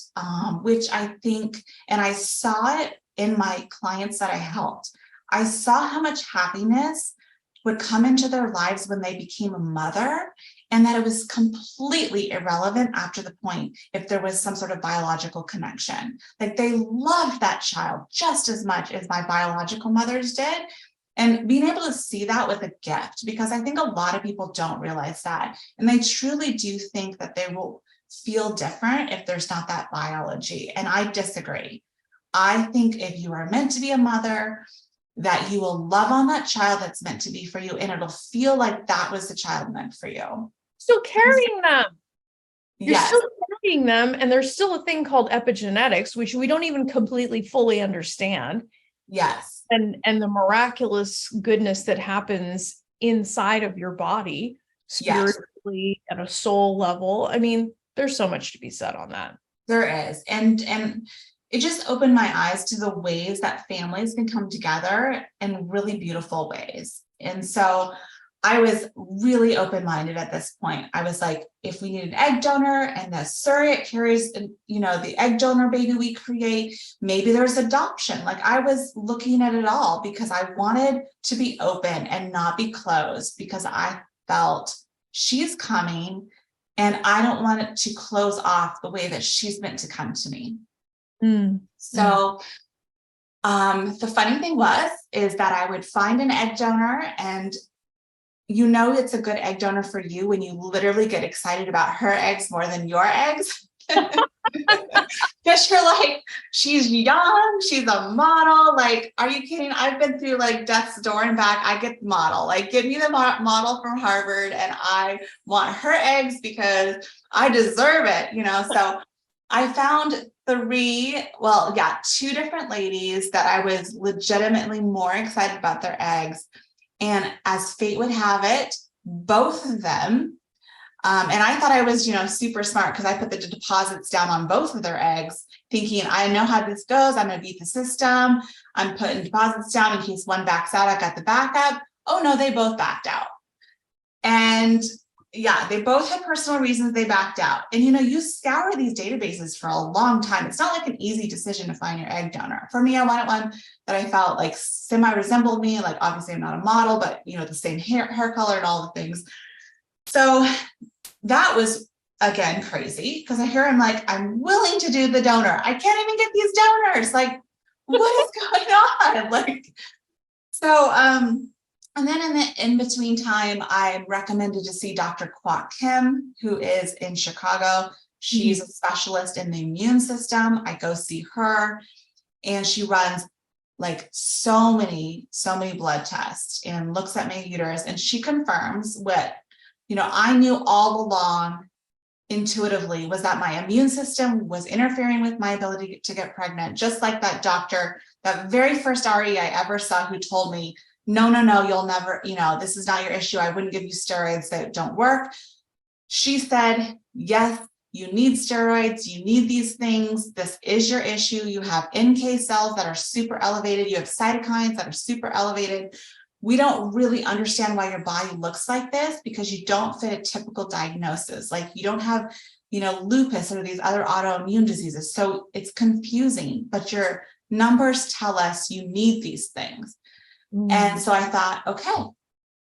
which I think, and I saw it in my clients that I helped. I saw how much happiness would come into their lives when they became a mother, and that it was completely irrelevant after the point if there was some sort of biological connection. Like they loved that child just as much as my biological mothers did. And being able to see that with a gift, because I think a lot of people don't realize that. And they truly do think that they will feel different if there's not that biology. And I disagree. I think if you are meant to be a mother, that you will love on that child that's meant to be for you, and it'll feel like that was the child meant for you. Still carrying them. You're Yes. still carrying them, and there's still a thing called epigenetics, which we don't even completely fully understand. Yes. and the miraculous goodness that happens inside of your body, Yes. spiritually, at a soul level. I mean, there's so much to be said on that. There is. And it just opened my eyes to the ways that families can come together in really beautiful ways. And so I was really open-minded at this point. I was like, if we need an egg donor and the surrogate carries, the egg donor baby we create, maybe there's adoption. Like, I was looking at it all because I wanted to be open and not be closed, because I felt she's coming and I don't want it to close off the way that she's meant to come to me. So the funny thing is that I would find an egg donor, and it's a good egg donor for you when you literally get excited about her eggs more than your eggs. Because you're like, she's young, she's a model. Like, are you kidding? I've been through like death's door and back. I get the model. Like, give me the model from Harvard, and I want her eggs because I deserve it, So I found two different ladies that I was legitimately more excited about their eggs. And as fate would have it, both of them, and I thought I was, super smart, because I put the deposits down on both of their eggs, thinking, I know how this goes. I'm going to beat the system. I'm putting deposits down in case one backs out. I got the backup. Oh no, they both backed out. And yeah, they both had personal reasons they backed out. And, you scour these databases for a long time. It's not like an easy decision to find your egg donor. For me, I wanted one that I felt like semi-resembled me. Like, obviously I'm not a model, but, the same hair color and all the things. So that was, again, crazy, because I hear him like, I'm willing to do the donor. I can't even get these donors. Like, what is going on? Like, so, and then in the in-between time, I'm recommended to see Dr. Kwok Kim, who is in Chicago. She's a specialist in the immune system. I go see her, and she runs like so many blood tests and looks at my uterus, and she confirms what, I knew all along intuitively, was that my immune system was interfering with my ability to get pregnant. Just like that doctor, that very first RE I ever saw, who told me, no, you'll never, this is not your issue. I wouldn't give you steroids that don't work. She said, yes, you need steroids. You need these things. This is your issue. You have NK cells that are super elevated. You have cytokines that are super elevated. We don't really understand why your body looks like this, because you don't fit a typical diagnosis. Like, you don't have, lupus or these other autoimmune diseases. So it's confusing, but your numbers tell us you need these things. And so I thought, okay,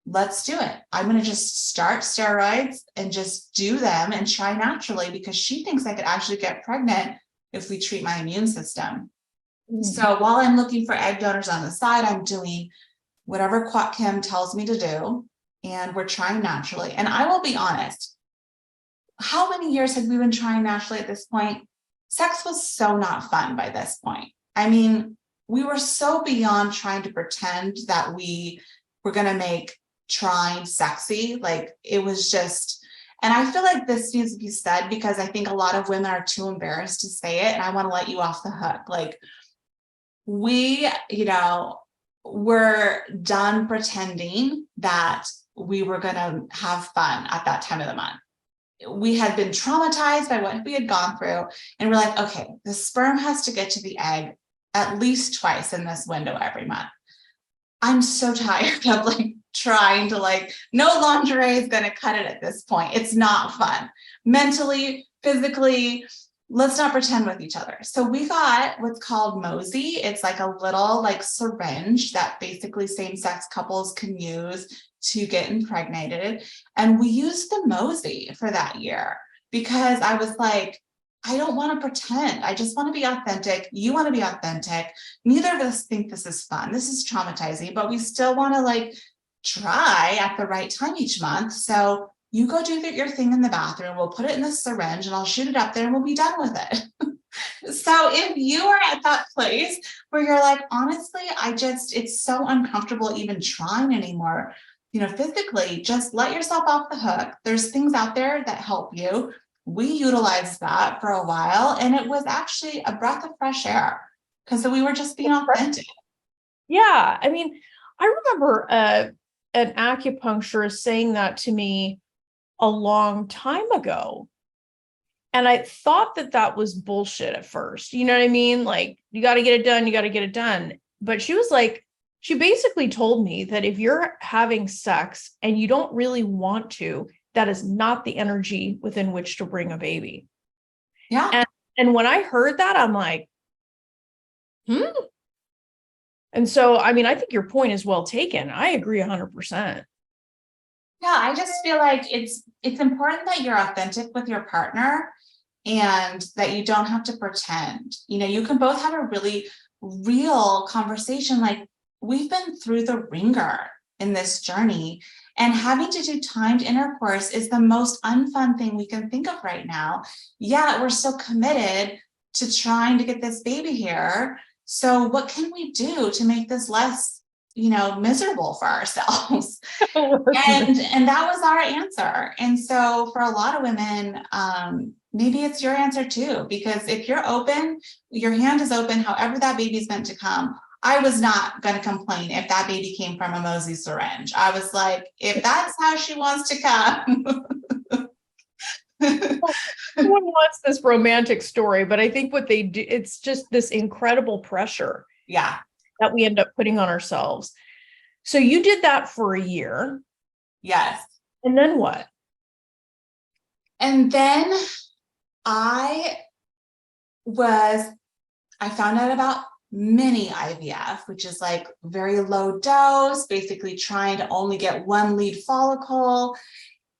let's do it. I'm going to just start steroids and just do them and try naturally, because she thinks I could actually get pregnant if we treat my immune system. So while I'm looking for egg donors on the side, I'm doing whatever Kwok Kim tells me to do, and we're trying naturally. And I will be honest, how many years had we been trying naturally at this point? Sex was so not fun by this point. I mean, we were so beyond trying to pretend that we were going to make trying sexy. Like, it was just, and I feel like this needs to be said, because I think a lot of women are too embarrassed to say it. And I want to let you off the hook. Like, we, we're done pretending that we were going to have fun at that time of the month. We had been traumatized by what we had gone through, and we're like, okay, the sperm has to get to the egg at least twice in this window every month. I'm so tired of like trying to no lingerie is going to cut it at this point. It's not fun. Mentally, physically, let's not pretend with each other. So we got what's called Mosey. It's like a little syringe that basically same-sex couples can use to get impregnated. And we used the Mosey for that year, because I was like, I don't want to pretend. I just want to be authentic. You want to be authentic. Neither of us think this is fun. This is traumatizing, but we still want to try at the right time each month. So you go do your thing in the bathroom. We'll put it in the syringe and I'll shoot it up there and we'll be done with it. So if you are at that place where you're like, honestly, it's so uncomfortable even trying anymore, physically, just let yourself off the hook. There's things out there that help you. We utilized that for a while, and it was actually a breath of fresh air, because we were just being authentic. Yeah. I mean, I remember an acupuncturist saying that to me a long time ago. And I thought that that was bullshit at first. You know what I mean? Like, you got to get it done. You got to get it done. But she was like, she basically told me that if you're having sex and you don't really want to, that is not the energy within which to bring a baby. Yeah. And when I heard that, I'm like, And so, I mean, I think your point is well taken. I agree 100%. Yeah, I just feel like it's important that you're authentic with your partner and that you don't have to pretend. You know, you can both have a really real conversation. Like, we've been through the ringer in this journey, and having to do timed intercourse is the most unfun thing we can think of right now. Yeah, we're still committed to trying to get this baby here. So what can we do to make this less, miserable for ourselves? And that was our answer. And so for a lot of women, maybe it's your answer too, because if you're open, your hand is open, however that baby's meant to come. I was not going to complain if that baby came from a Mosey syringe. I was like, if that's how she wants to come. Everyone wants this romantic story, but I think what they do, it's just this incredible pressure. Yeah. That we end up putting on ourselves. So you did that for a year. Yes. And then what? And then I found out about mini IVF, which is like very low dose, basically trying to only get one lead follicle.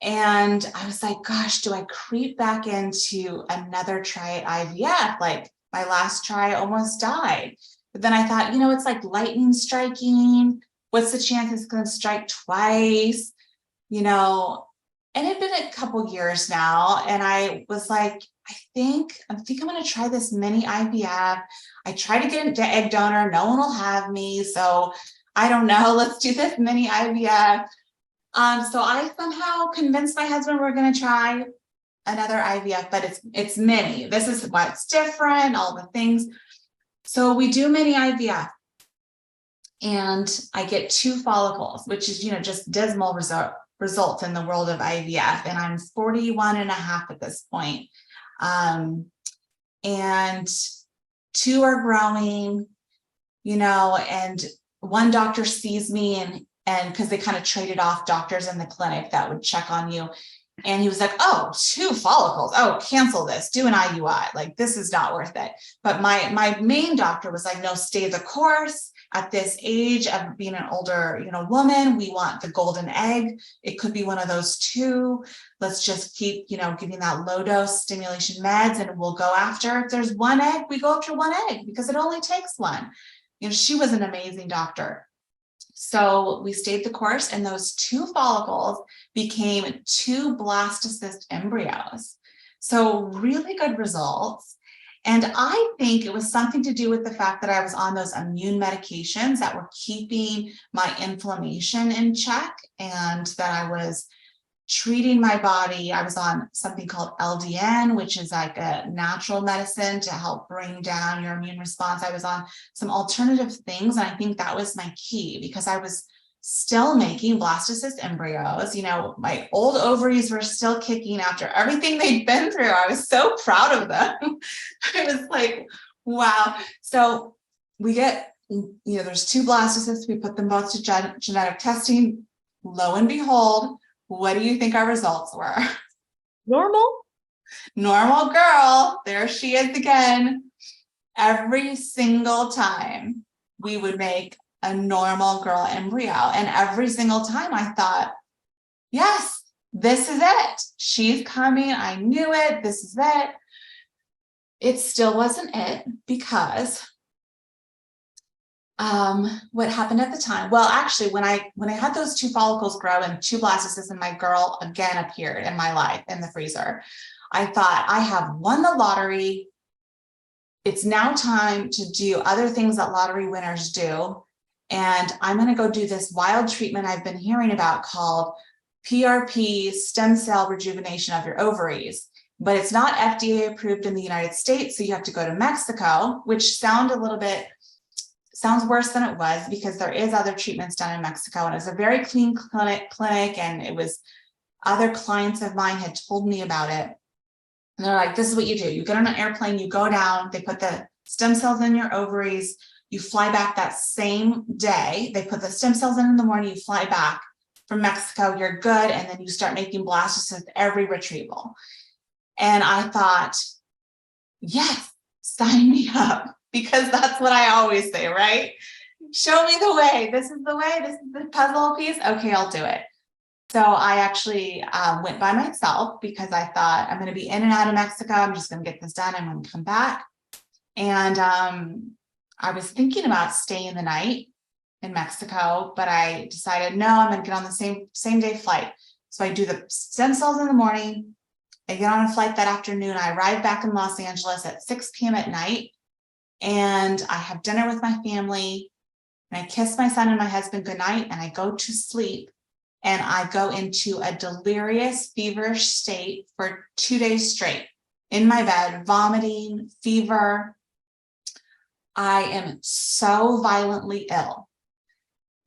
And I was like, gosh, do I creep back into another try at IVF? Like, my last try almost died. But then I thought, it's like lightning striking. What's the chance it's going to strike twice? And it'd been a couple years now. And I was like, I think I'm going to try this mini IVF. I tried to get an egg donor. No one will have me. So I don't know. Let's do this mini IVF. So I somehow convinced my husband we're going to try another IVF, but it's mini. This is why it's different, all the things. So we do mini IVF and I get 2 follicles, which is, just dismal results in the world of IVF. And I'm 41 and a half at this point. And 2 are growing, and one doctor sees me and because they kind of traded off doctors in the clinic that would check on you. And he was like, oh, 2 follicles. Oh, cancel this, do an IUI. Like, this is not worth it. But my main doctor was like, no, stay the course. At this age of being an older, woman, we want the golden egg. It could be one of those 2. Let's just keep, giving that low dose stimulation meds, and we'll go after, if there's 1 egg, we go after 1 egg because it only takes 1. She was an amazing doctor. So we stayed the course, and those 2 follicles became 2 blastocyst embryos. So really good results. And I think it was something to do with the fact that I was on those immune medications that were keeping my inflammation in check, and that I was treating my body. I was on something called LDN, which is like a natural medicine to help bring down your immune response. I was on some alternative things. And I think that was my key, because I was still making blastocyst embryos. My old ovaries were still kicking after everything they'd been through. I was so proud of them. I was like, wow. So we get, there's 2 blastocysts. We put them both to genetic testing. Lo and behold, what do you think our results were? Normal girl. There she is again. Every single time we would make a normal girl embryo. And every single time I thought, yes, this is it. She's coming. I knew it. This is it. It still wasn't it, because what happened at the time? Well, actually, when I had those 2 follicles grow and 2 blastocysts, and my girl again appeared in my life in the freezer, I thought, I have won the lottery. It's now time to do other things that lottery winners do. And I'm going to go do this wild treatment I've been hearing about called PRP, stem cell rejuvenation of your ovaries. But it's not FDA approved in the United States. So you have to go to Mexico, which sound a little bit Sounds worse than it was, because there is other treatments done in Mexico, and it's a very clean clinic, and it was other clients of mine had told me about it. And they're like, this is what you do. You get on an airplane, you go down, they put the stem cells in your ovaries, you fly back that same day. They put the stem cells in the morning, you fly back from Mexico, you're good. And then you start making blastocysts with every retrieval. And I thought, yes, sign me up, because that's what I always say, right? Show me the way. This is the way. This is the puzzle piece. Okay, I'll do it. So I actually went by myself, because I thought, I'm going to be in and out of Mexico. I'm just going to get this done. I'm going to come back. And I was thinking about staying the night in Mexico, but I decided, no, I'm going to get on the same day flight. So I do the stem cells in the morning. I get on a flight that afternoon. I arrive back in Los Angeles at 6 p.m. at night, and I have dinner with my family, and I kiss my son and my husband goodnight, and I go to sleep. And I go into a delirious, feverish state for 2 days straight in my bed, vomiting, fever. I am so violently ill.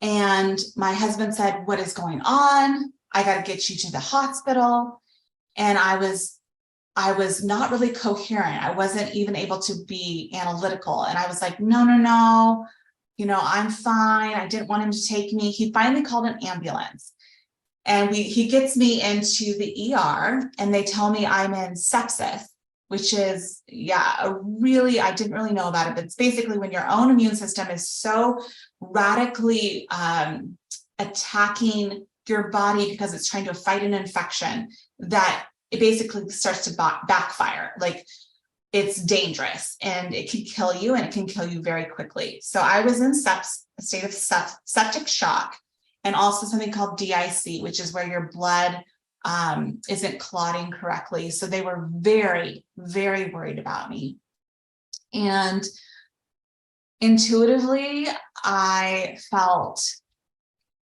And my husband said, what is going on? I got to get you to the hospital. And I was not really coherent. I wasn't even able to be analytical. And I was like, no, I'm fine. I didn't want him to take me. He finally called an ambulance. And he gets me into the ER, and they tell me I'm in sepsis, which is, I didn't really know about it, but it's basically when your own immune system is so radically attacking your body because it's trying to fight an infection, that it basically starts to backfire. Like, it's dangerous, and it can kill you, and it can kill you very quickly. So I was in a state of septic shock. And also something called DIC, which is where your blood isn't clotting correctly. So they were very, very worried about me. And intuitively, I felt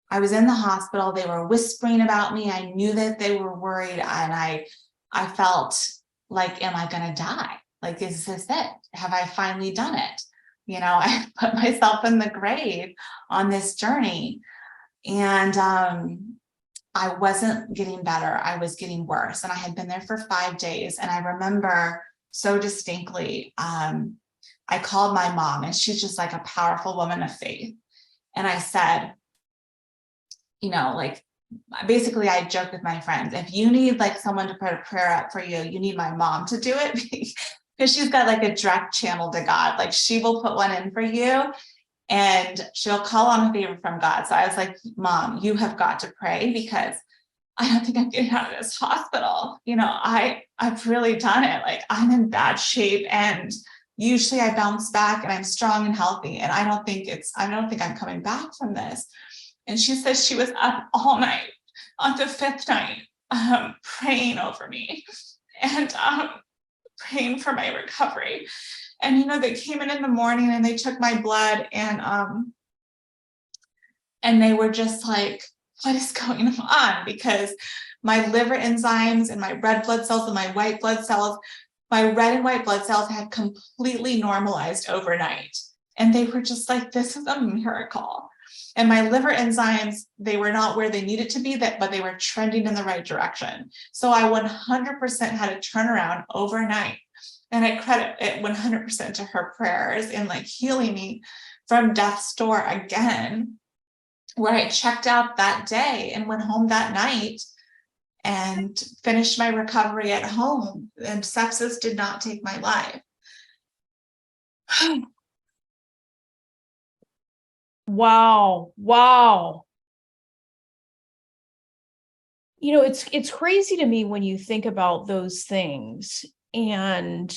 I was in the hospital. They were whispering about me. I knew that they were worried. And I felt like, am I going to die? Like, is this it? Have I finally done it? I put myself in the grave on this journey. And I wasn't getting better. I was getting worse. And I had been there for 5 days. And I remember so distinctly, I called my mom, and she's just like a powerful woman of faith. And I said, basically I joke with my friends, if you need like someone to put a prayer up for you, you need my mom to do it, because she's got like a direct channel to God. Like, she will put one in for you, and she'll call on a favor from God. So I was like, Mom, you have got to pray, because I don't think I'm getting out of this hospital. I've really done it. Like, I'm in bad shape, and usually I bounce back, and I'm strong and healthy. And I don't think I'm coming back from this. And she says she was up all night on the 5th night, praying over me and praying for my recovery. And, they came in the morning, and they took my blood, and they were just like, what is going on? Because my liver enzymes and my red blood cells and my white blood cells, my red and white blood cells had completely normalized overnight. And they were just like, this is a miracle. And my liver enzymes, they were not where they needed to be, but they were trending in the right direction. So I 100% had a turnaround overnight. And I credit it 100% to her prayers in like healing me from death's door again, where I checked out that day and went home that night and finished my recovery at home. And sepsis did not take my life. Wow. It's crazy to me when you think about those things. And,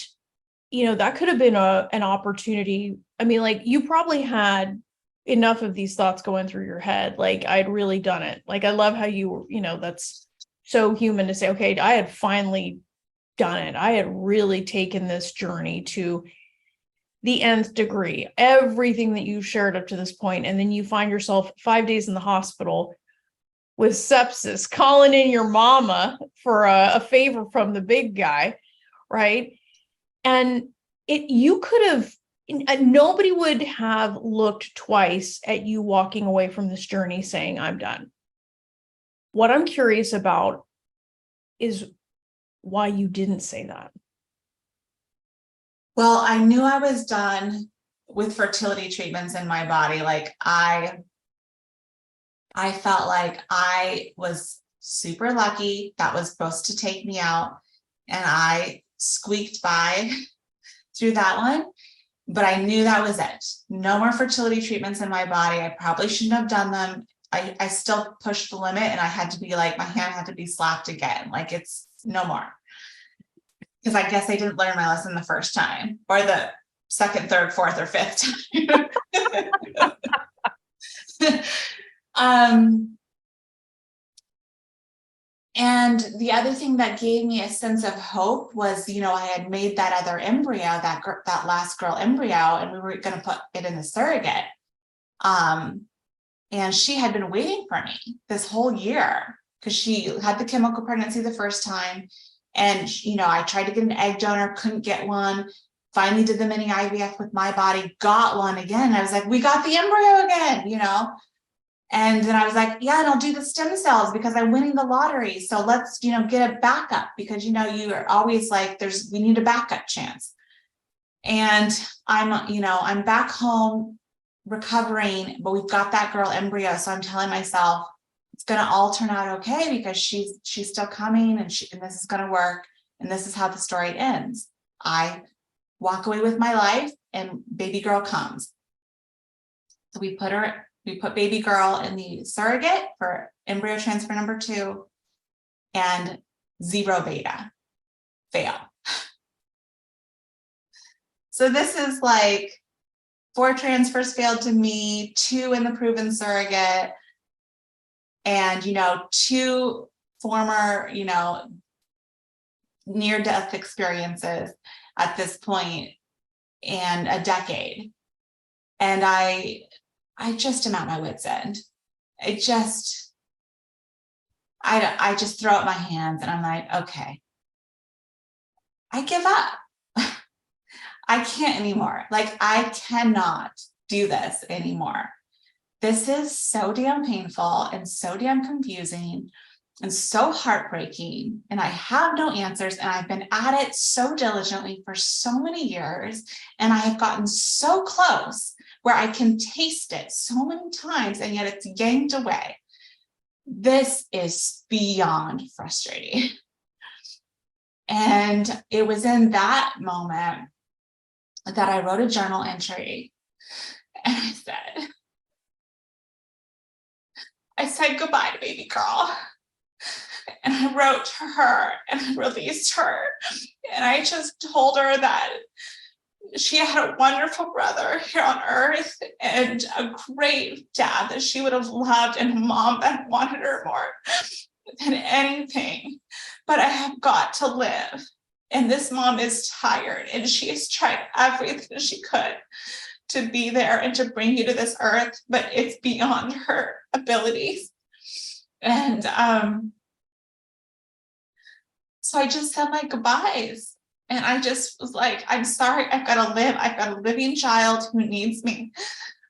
that could have been an opportunity. I mean, like, you probably had enough of these thoughts going through your head. Like, I'd really done it. Like, I love how that's so human to say, okay, I had finally done it. I had really taken this journey to the nth degree, everything that you shared up to this point. And then you find yourself 5 days in the hospital with sepsis, calling in your mama for a favor from the big guy. Right. And you could have nobody would have looked twice at you walking away from this journey saying, I'm done. What I'm curious about is why you didn't say that. Well, I knew I was done with fertility treatments in my body. Like I felt like I was super lucky that was supposed to take me out, and I squeaked by through that one. But I knew that was it. No more fertility treatments in my body. I probably shouldn't have done them. I still pushed the limit, and I had to be like, my hand had to be slapped again. Like, it's no more. Because I guess I didn't learn my lesson the first time, or the second, third, fourth, or fifth time. And the other thing that gave me a sense of hope was, I had made that other embryo, that last girl embryo, and we were going to put it in the surrogate. And she had been waiting for me this whole year because she had the chemical pregnancy the first time. And, I tried to get an egg donor, couldn't get one. Finally did the mini IVF with my body, got one again. I was like, we got the embryo again, And then I was like, yeah, and I'll do the stem cells because I'm winning the lottery. So let's, get a backup because, you are always like, we need a backup chance. And I'm back home recovering, but we've got that girl embryo. So I'm telling myself it's going to all turn out okay because she's still coming, and this is going to work. And this is how the story ends. I walk away with my life and baby girl comes. So we put baby girl in the surrogate for embryo transfer number 2, and 0 beta, fail. So this is like 4 transfers failed to me, 2 in the proven surrogate, and, 2 former, near-death experiences at this point, and a decade. And I just am at my wit's end. I just throw up my hands and I'm like, okay, I give up. I can't anymore. Like, I cannot do this anymore. This is so damn painful and so damn confusing and so heartbreaking. And I have no answers. And I've been at it so diligently for so many years. And I have gotten so close where I can taste it so many times, and yet it's yanked away. This is beyond frustrating. And it was in that moment that I wrote a journal entry, and I said goodbye to baby girl. And I wrote to her and I released her. And I just told her that she had a wonderful brother here on earth and a great dad that she would have loved, and a mom that wanted her more than anything. But I have got to live. And this mom is tired, and she has tried everything she could to be there and to bring you to this earth, but it's beyond her abilities. And so I just said my goodbyes. And I just was like, I'm sorry, I've got to live. I've got a living child who needs me.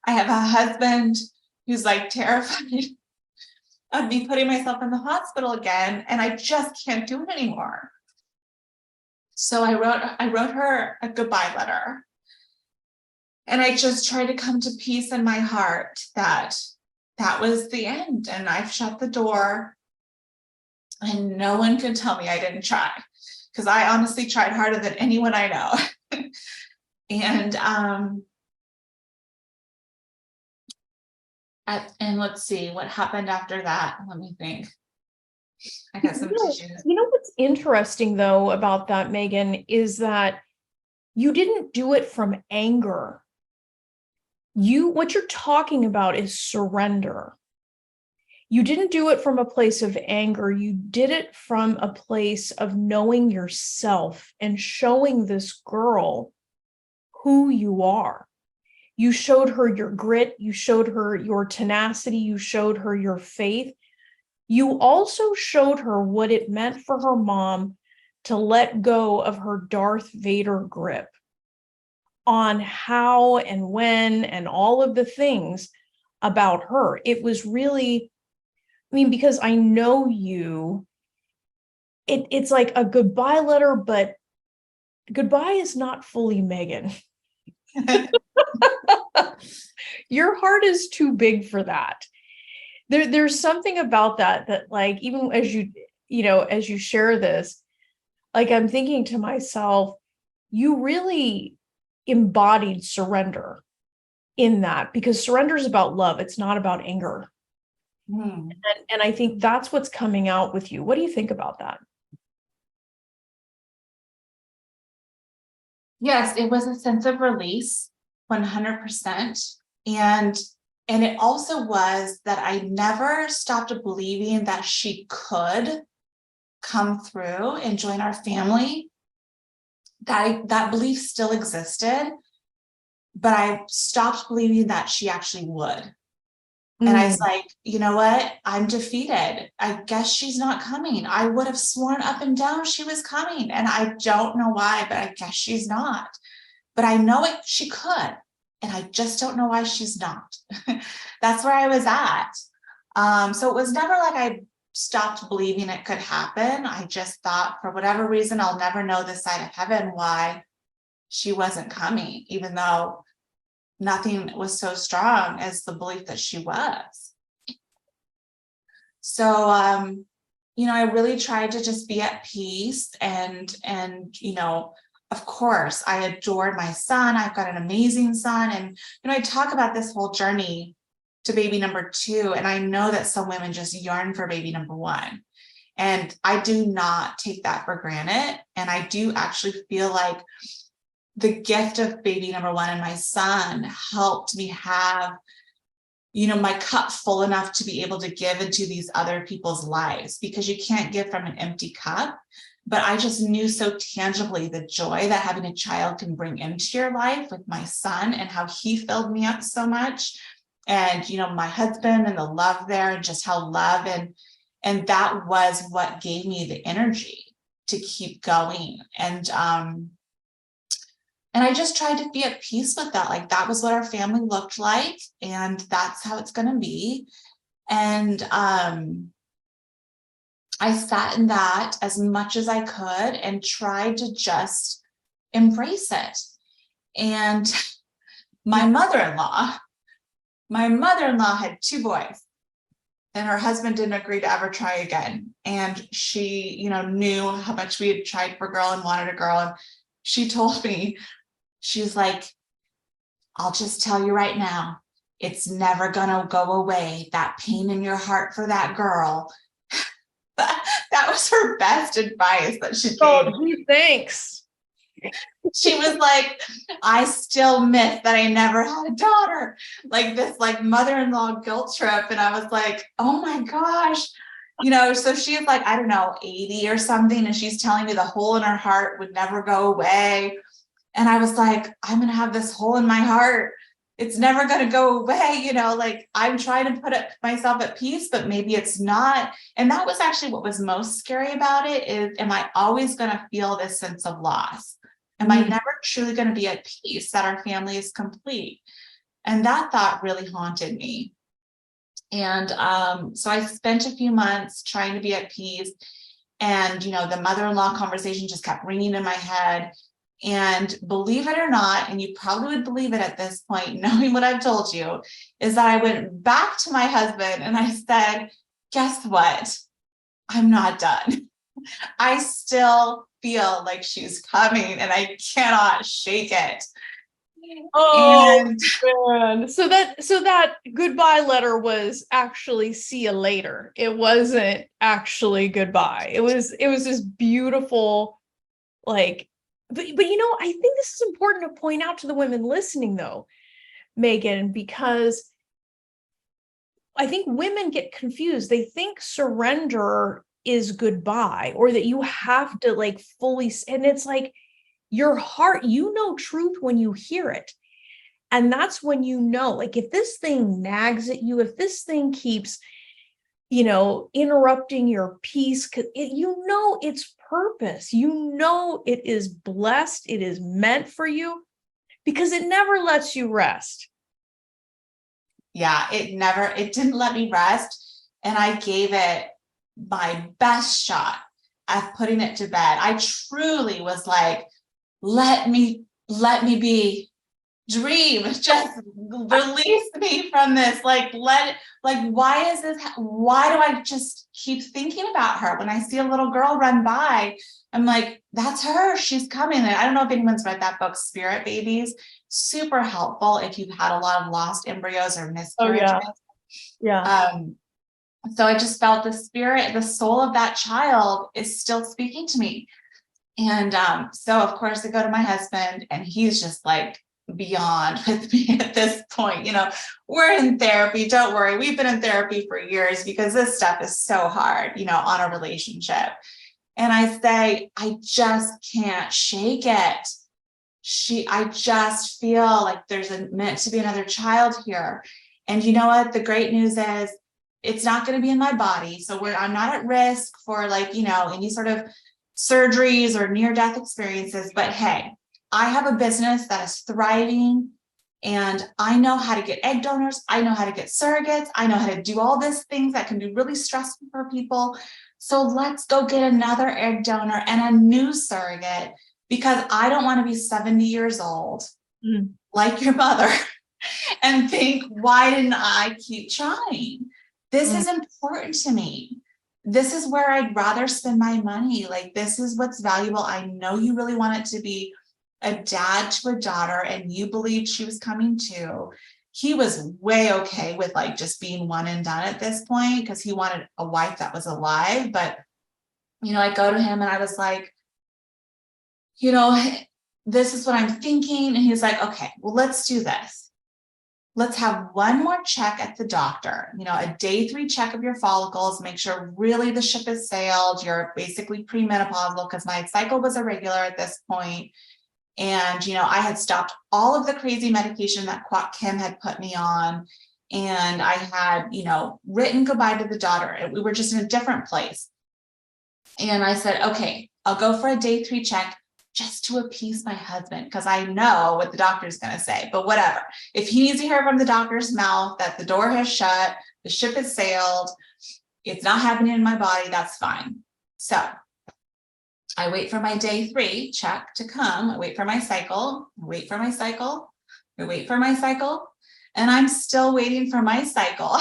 I have a husband who's like terrified of me putting myself in the hospital again. And I just can't do it anymore. So I wrote her a goodbye letter. And I just tried to come to peace in my heart that was the end. And I've shut the door. And no one can tell me I didn't try, because I honestly tried harder than anyone I know. And let's see what happened after that. Let me think. I got some tissues. What's interesting though about that, Megan, is that you didn't do it from anger. What you're talking about is surrender. You didn't do it from a place of anger. You did it from a place of knowing yourself and showing this girl who you are. You showed her your grit. You showed her your tenacity. You showed her your faith. You also showed her what it meant for her mom to let go of her Darth Vader grip. on how and when and all of the things about her. It was really, I mean, because I know you, it's like a goodbye letter, but goodbye is not fully Megan. Your heart is too big for that. There's something about that like, even as as you share this, like I'm thinking to myself, you really embodied surrender in that, because surrender is about love. It's not about anger. Hmm. And I think that's what's coming out with you. What do you think about that? Yes, it was a sense of release, 100%. And and it also was that I never stopped believing that she could come through and join our family. That belief still existed, but I stopped believing that she actually would. And I was like, you know what? I'm defeated. I guess she's not coming. I would have sworn up and down she was coming. And I don't know why, but I guess she's not. But I know it, she could. And I just don't know why she's not. That's where I was at. So it was never like I stopped believing it could happen. I just thought, for whatever reason, I'll never know this side of heaven why she wasn't coming, even though nothing was so strong as the belief that she was. So, I really tried to just be at peace and, of course, I adored my son. I've got an amazing son. And, I talk about this whole journey to baby number 2. And I know that some women just yearn for baby number 1. And I do not take that for granted. And I do actually feel like the gift of baby number 1 and my son helped me have, my cup full enough to be able to give into these other people's lives, because you can't give from an empty cup. But I just knew so tangibly the joy that having a child can bring into your life with my son, and how he filled me up so much. And, my husband and the love there, and just how love and that was what gave me the energy to keep going. And I just tried to be at peace with that. Like, that was what our family looked like, and that's how it's going to be. And I sat in that as much as I could and tried to just embrace it. And my mother-in-law had 2 boys, and her husband didn't agree to ever try again. And she, knew how much we had tried for a girl and wanted a girl. And she told me, she's like, I'll just tell you right now, it's never gonna go away. That pain in your heart for that girl. That was her best advice that she gave. Oh, thanks. She was like, I still miss that I never had a daughter. Like this, like mother-in-law guilt trip. And I was like, oh my gosh. So she's like, I don't know, 80 or something. And she's telling me the hole in her heart would never go away. And I was like, I'm going to have this hole in my heart. It's never going to go away. Like, I'm trying to put myself at peace, but maybe it's not. And that was actually what was most scary about it is, am I always going to feel this sense of loss? Am I never truly going to be at peace that our family is complete? And that thought really haunted me. And so I spent a few months trying to be at peace. And, the mother-in-law conversation just kept ringing in my head. And believe it or not, and you probably would believe it at this point, knowing what I've told you, is that I went back to my husband and I said, guess what? I'm not done. I still feel like she's coming and I cannot shake it. Oh, and man. So that goodbye letter was actually see you later. It wasn't actually goodbye. It was this beautiful, like, but I think this is important to point out to the women listening though, Megan, because I think women get confused. They think surrender is goodbye, or that you have to like fully, and it's like your heart, truth when you hear it. And that's when like, if this thing nags at you, if this thing keeps, interrupting your peace, its purpose, it is blessed, it is meant for you. because it never lets you rest. Yeah, it didn't let me rest. And I gave it my best shot at putting it to bed. I truly was like, let me dream, just release me from this. Like, why is this? Why do I just keep thinking about her? When I see a little girl run by, I'm like, that's her, she's coming. And I don't know if anyone's read that book, Spirit Babies. Super helpful if you've had a lot of lost embryos or miscarriages. Oh, yeah. So I just felt the spirit, the soul of that child is still speaking to me. And so of course I go to my husband, and he's just like beyond with me at this point. We're in therapy. Don't worry. We've been in therapy for years because this stuff is so hard, on a relationship. And I say, I just can't shake it. I just feel like there's meant to be another child here. And you know what? The great news is it's not going to be in my body. So I'm not at risk for any sort of surgeries or near-death experiences. But hey, I have a business that is thriving, and I know how to get egg donors. I know how to get surrogates. I know how to do all these things that can be really stressful for people. So let's go get another egg donor and a new surrogate, because I don't want to be 70 years old like your mother and think, why didn't I keep trying? This is important to me. This is where I'd rather spend my money. Like, this is what's valuable. I know you really want it to be a dad to a daughter, and you believed she was coming too. He was way okay with just being one and done at this point, because he wanted a wife that was alive. But, I go to him and I was like, this is what I'm thinking. And he's like, okay, well, let's do this. Let's have one more check at the doctor, a day 3 check of your follicles, make sure really the ship has sailed. You're basically premenopausal, because my cycle was irregular at this point. And, I had stopped all of the crazy medication that Kim had put me on. And I had, written goodbye to the daughter. And we were just in a different place. And I said, okay, I'll go for a day 3 check, just to appease my husband, because I know what the doctor's going to say. But whatever, if he needs to hear from the doctor's mouth that the door has shut, the ship has sailed, it's not happening in my body, that's fine. So I wait for my day 3 check to come. I wait for my cycle, I wait for my cycle, I wait for my cycle, and I'm still waiting for my cycle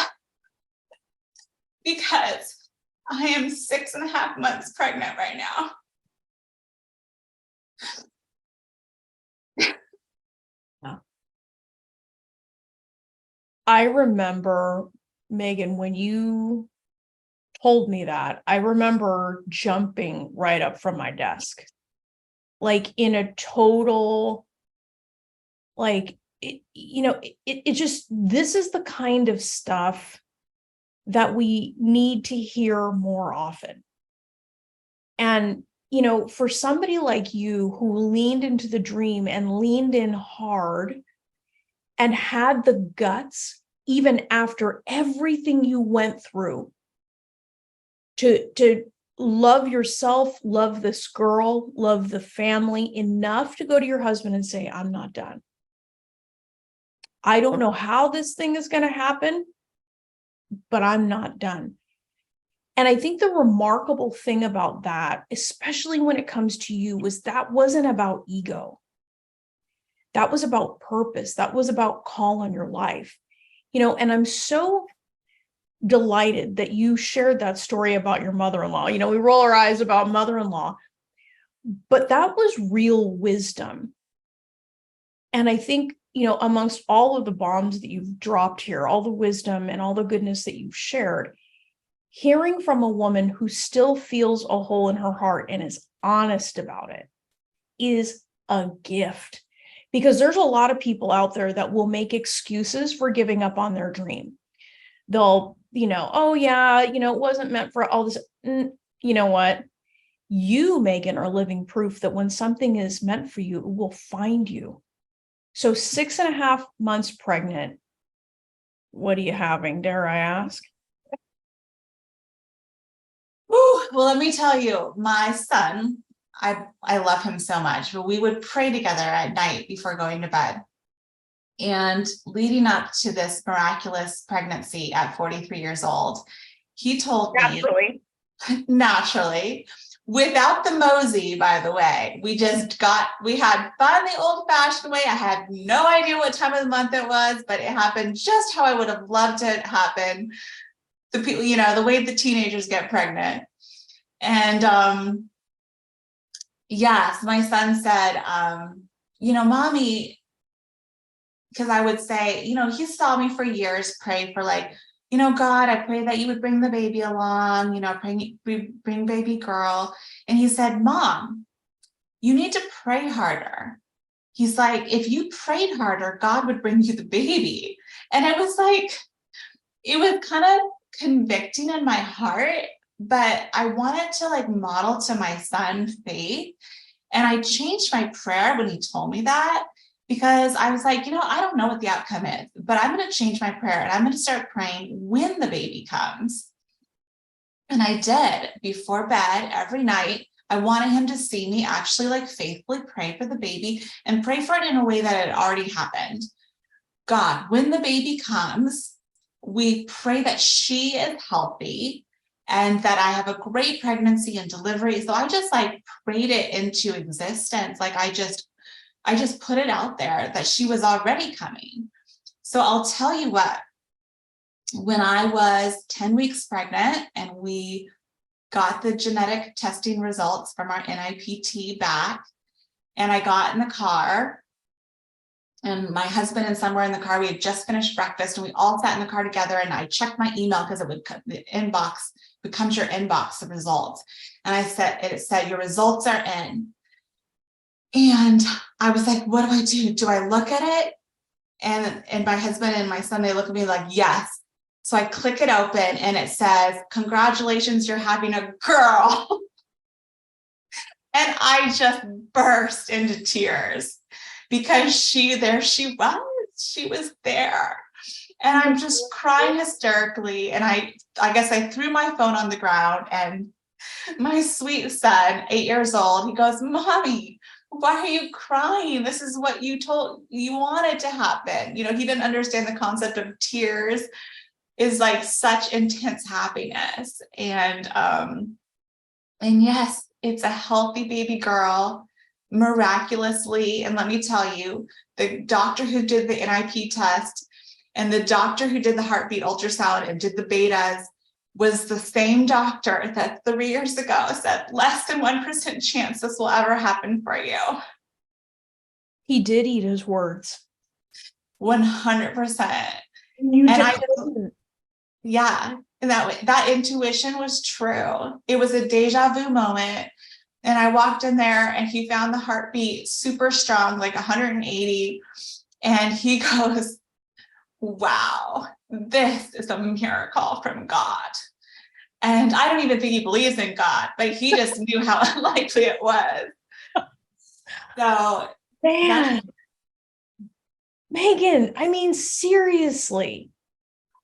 because I am 6.5 months pregnant right now. I remember, Megan, when you told me that, I remember jumping right up from my desk, like in a total, it just, this is the kind of stuff that we need to hear more often. And, for somebody like you who leaned into the dream and leaned in hard and had the guts, even after everything you went through, to love yourself, love this girl, love the family enough to go to your husband and say, I'm not done. I don't know how this thing is going to happen, but I'm not done. And I think the remarkable thing about that, especially when it comes to you, was that wasn't about ego. That was about purpose. That was about call on your life. And I'm so delighted that you shared that story about your mother-in-law. We roll our eyes about mother-in-law, but that was real wisdom. And I think, amongst all of the bombs that you've dropped here, all the wisdom and all the goodness that you've shared, hearing from a woman who still feels a hole in her heart and is honest about it is a gift. Because there's a lot of people out there that will make excuses for giving up on their dream. They'll, oh yeah, it wasn't meant for all this. You know what? You, Megan, are living proof that when something is meant for you, it will find you. So 6.5 months pregnant. What are you having, dare I ask? Well, let me tell you, my son, I love him so much, but we would pray together at night before going to bed. And leading up to this miraculous pregnancy at 43 years old, he told me naturally, without the mosey, by the way, we had fun the old fashioned way. I had no idea what time of the month it was, but it happened just how I would have loved it to happen. The people, the way the teenagers get pregnant. And yes, my son said, Mommy, because I would say, he saw me for years pray for God, I pray that you would bring the baby along, bring baby girl. And he said, Mom, you need to pray harder. He's like, if you prayed harder, God would bring you the baby. And it was kind of convicting in my heart, but I wanted to model to my son faith. And I changed my prayer when he told me that, because I was like, I don't know what the outcome is, but I'm going to change my prayer and I'm going to start praying when the baby comes. And I did before bed every night. I wanted him to see me actually faithfully pray for the baby and pray for it in a way that it already happened. God, when the baby comes, we pray that she is healthy and that I have a great pregnancy and delivery. So I just prayed it into existence. I just put it out there that she was already coming. So I'll tell you what, when I was 10 weeks pregnant and we got the genetic testing results from our NIPT back, and I got in the car, and my husband and son were in the car. We had just finished breakfast and we all sat in the car together, and I checked my email because the inbox becomes your inbox of results. And it said, your results are in. And I was like, what do I do? Do I look at it? And my husband and my son, they look at me like, yes. So I click it open and it says, congratulations, you're having a girl. And I just burst into tears because she was there. And I'm just crying hysterically. And I guess I threw my phone on the ground, and my sweet son, 8 years old, he goes, Mommy, why are you crying? This is what you wanted to happen. He didn't understand the concept of tears is such intense happiness. And yes, it's a healthy baby girl, miraculously. And let me tell you, the doctor who did the NIP test and the doctor who did the heartbeat ultrasound and did the betas was the same doctor that 3 years ago said less than 1% chance this will ever happen for you. He did eat his words. 100%. Yeah. And that intuition was true. It was a deja vu moment. And I walked in there and he found the heartbeat super strong, 180. And he goes, wow, this is a miracle from God. And I don't even think he believes in God, but he just knew how unlikely it was. So, man, Megan, I mean, seriously,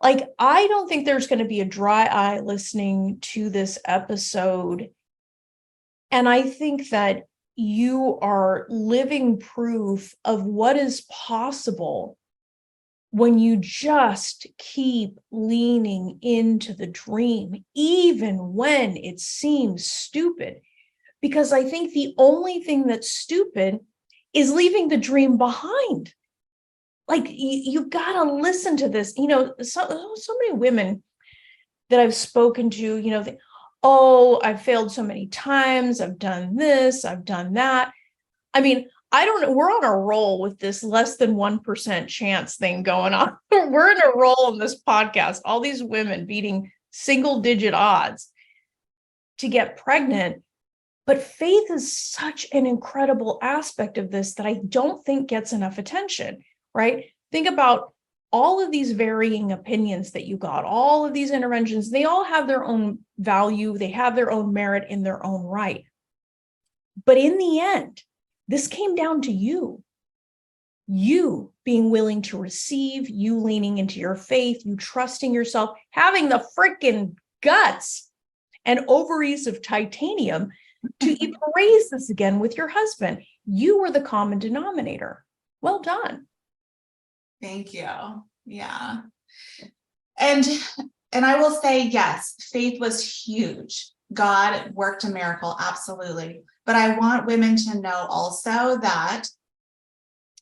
I don't think there's going to be a dry eye listening to this episode. And I think that you are living proof of what is possible when you just keep leaning into the dream, even when it seems stupid. Because I think the only thing that's stupid is leaving the dream behind. You got to listen to this. So many women that I've spoken to, I've failed so many times. I've done this, I've done that. I mean, I don't know. We're on a roll with this less than 1% chance thing going on. We're in a roll on this podcast. All these women beating single digit odds to get pregnant. But faith is such an incredible aspect of this that I don't think gets enough attention, right? Think about all of these varying opinions that you got, all of these interventions. They all have their own value. They have their own merit in their own right. But in the end, this came down to you being willing to receive, you leaning into your faith, you trusting yourself, having the freaking guts and ovaries of titanium to even raise this again with your husband. You were the common denominator. Well done. Thank you. Yeah. And I will say, yes, faith was huge. God worked a miracle, absolutely. But I want women to know also that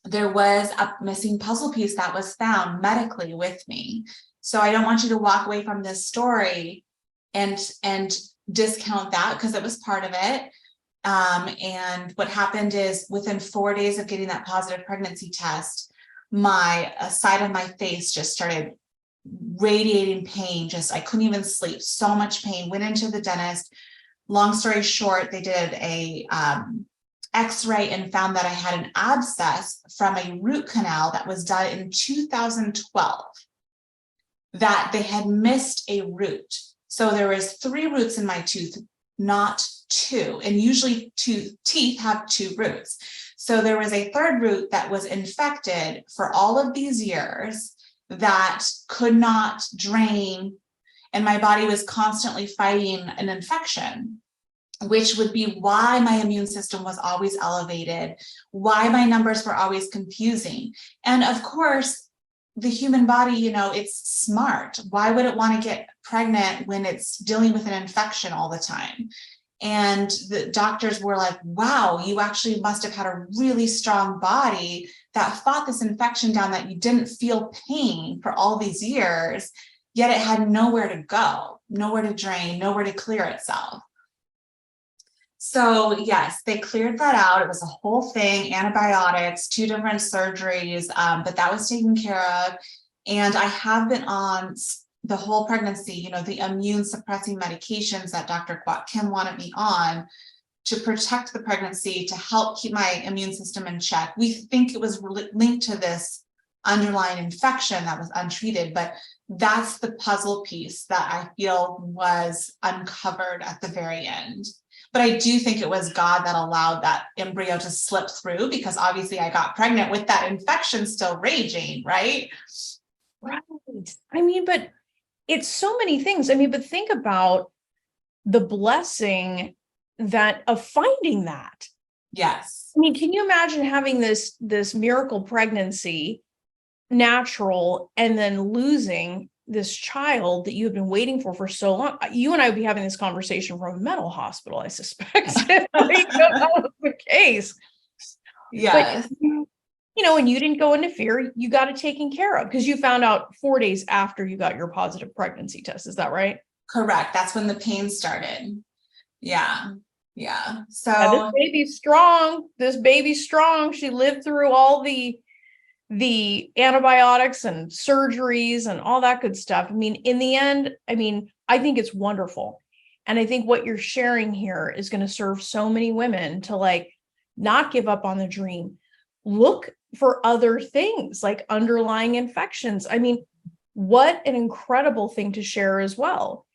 there was a missing puzzle piece that was found medically with me. So I don't want you to walk away from this story and discount that, because it was part of it. And what happened is, within 4 days of getting that positive pregnancy test, my side of my face just started radiating pain. Just, I couldn't even sleep, so much pain. Went into the dentist. Long story short, they did a x-ray and found that I had an abscess from a root canal that was done in 2012, that they had missed a root. So there was 3 roots in my tooth, not 2. And usually teeth have 2 roots. So there was a 3rd root that was infected for all of these years that could not drain. And my body was constantly fighting an infection, which would be why my immune system was always elevated, why my numbers were always confusing. And of course, the human body, it's smart. Why would it want to get pregnant when it's dealing with an infection all the time? And the doctors were like, wow, you actually must have had a really strong body that fought this infection down, that you didn't feel pain for all these years, yet it had nowhere to go, nowhere to drain, nowhere to clear itself. So yes, they cleared that out. It was a whole thing, antibiotics, 2 different surgeries, but that was taken care of. And I have been on the whole pregnancy, the immune suppressing medications that Dr. Kwok Kim wanted me on to protect the pregnancy, to help keep my immune system in check. We think it was linked to this underlying infection that was untreated, but that's the puzzle piece that I feel was uncovered at the very end. But I do think it was God that allowed that embryo to slip through, because obviously I got pregnant with that infection still raging, right? Right. But it's so many things. But think about the blessing of finding that. Yes. Can you imagine having this miracle pregnancy, natural, and then losing this child that you have been waiting for so long? You and I would be having this conversation from a mental hospital, I suspect. That was the case. Yes. But, and you didn't go into fear, you got it taken care of, because you found out 4 days after you got your positive pregnancy test. Is that right? Correct. That's when the pain started. Yeah. Yeah. So this baby's strong. This baby's strong. She lived through all the antibiotics and surgeries and all that good stuff. In the end, I think it's wonderful. And I think what you're sharing here is going to serve so many women to not give up on the dream. Look for other things like underlying infections. What an incredible thing to share as well.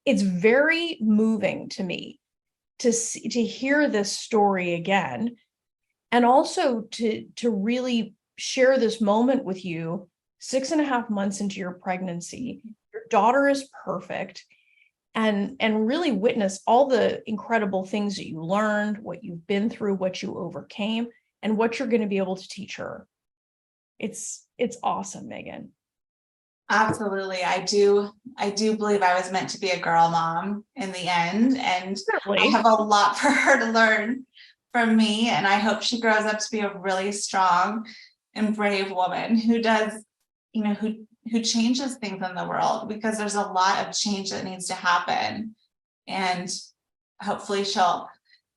It's very moving to me to hear this story again. And also to really share this moment with you 6.5 months into your pregnancy. Your daughter is perfect, and really witness all the incredible things that you learned, what you've been through, what you overcame, and what you're going to be able to teach her. It's awesome, Megan. Absolutely. I do believe I was meant to be a girl mom in the end, and Certainly. I have a lot for her to learn from me. And I hope she grows up to be a really strong and brave woman who does, who changes things in the world, because there's a lot of change that needs to happen. And hopefully she'll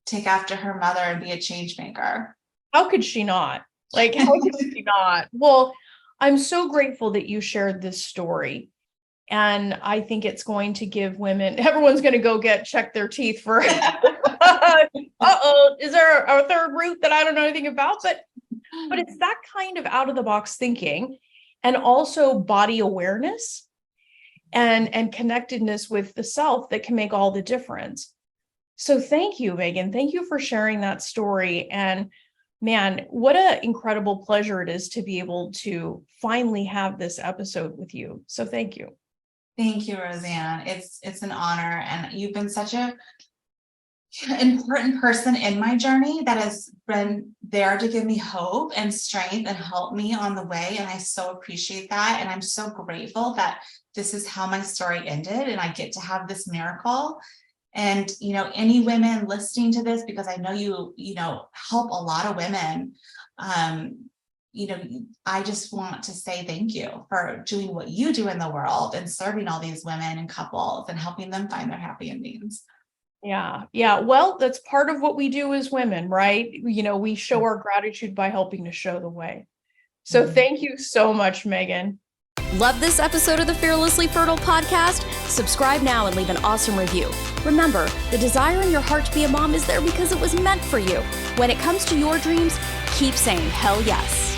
take after her mother and be a change maker. How could she not? How could she not? Well, I'm so grateful that you shared this story. And I think it's going to give women, everyone's going to go check their teeth for, is there a 3rd root that I don't know anything about? But it's that kind of out of the box thinking, and also body awareness and connectedness with the self that can make all the difference. So thank you, Megan. Thank you for sharing that story. And man, what an incredible pleasure it is to be able to finally have this episode with you. So thank you. Thank you, Roseanne. It's an honor, and you've been such a important person in my journey that has been there to give me hope and strength and help me on the way. And I so appreciate that. And I'm so grateful that this is how my story ended and I get to have this miracle. And, any women listening to this, because I know you help a lot of women. I just want to say thank you for doing what you do in the world and serving all these women and couples and helping them find their happy endings. Yeah. Yeah. Well, that's part of what we do as women, right? We show our gratitude by helping to show the way. So thank you so much, Megan. Love this episode of the Fearlessly Fertile podcast? Subscribe now and leave an awesome review. Remember, the desire in your heart to be a mom is there because it was meant for you. When it comes to your dreams, keep saying hell yes.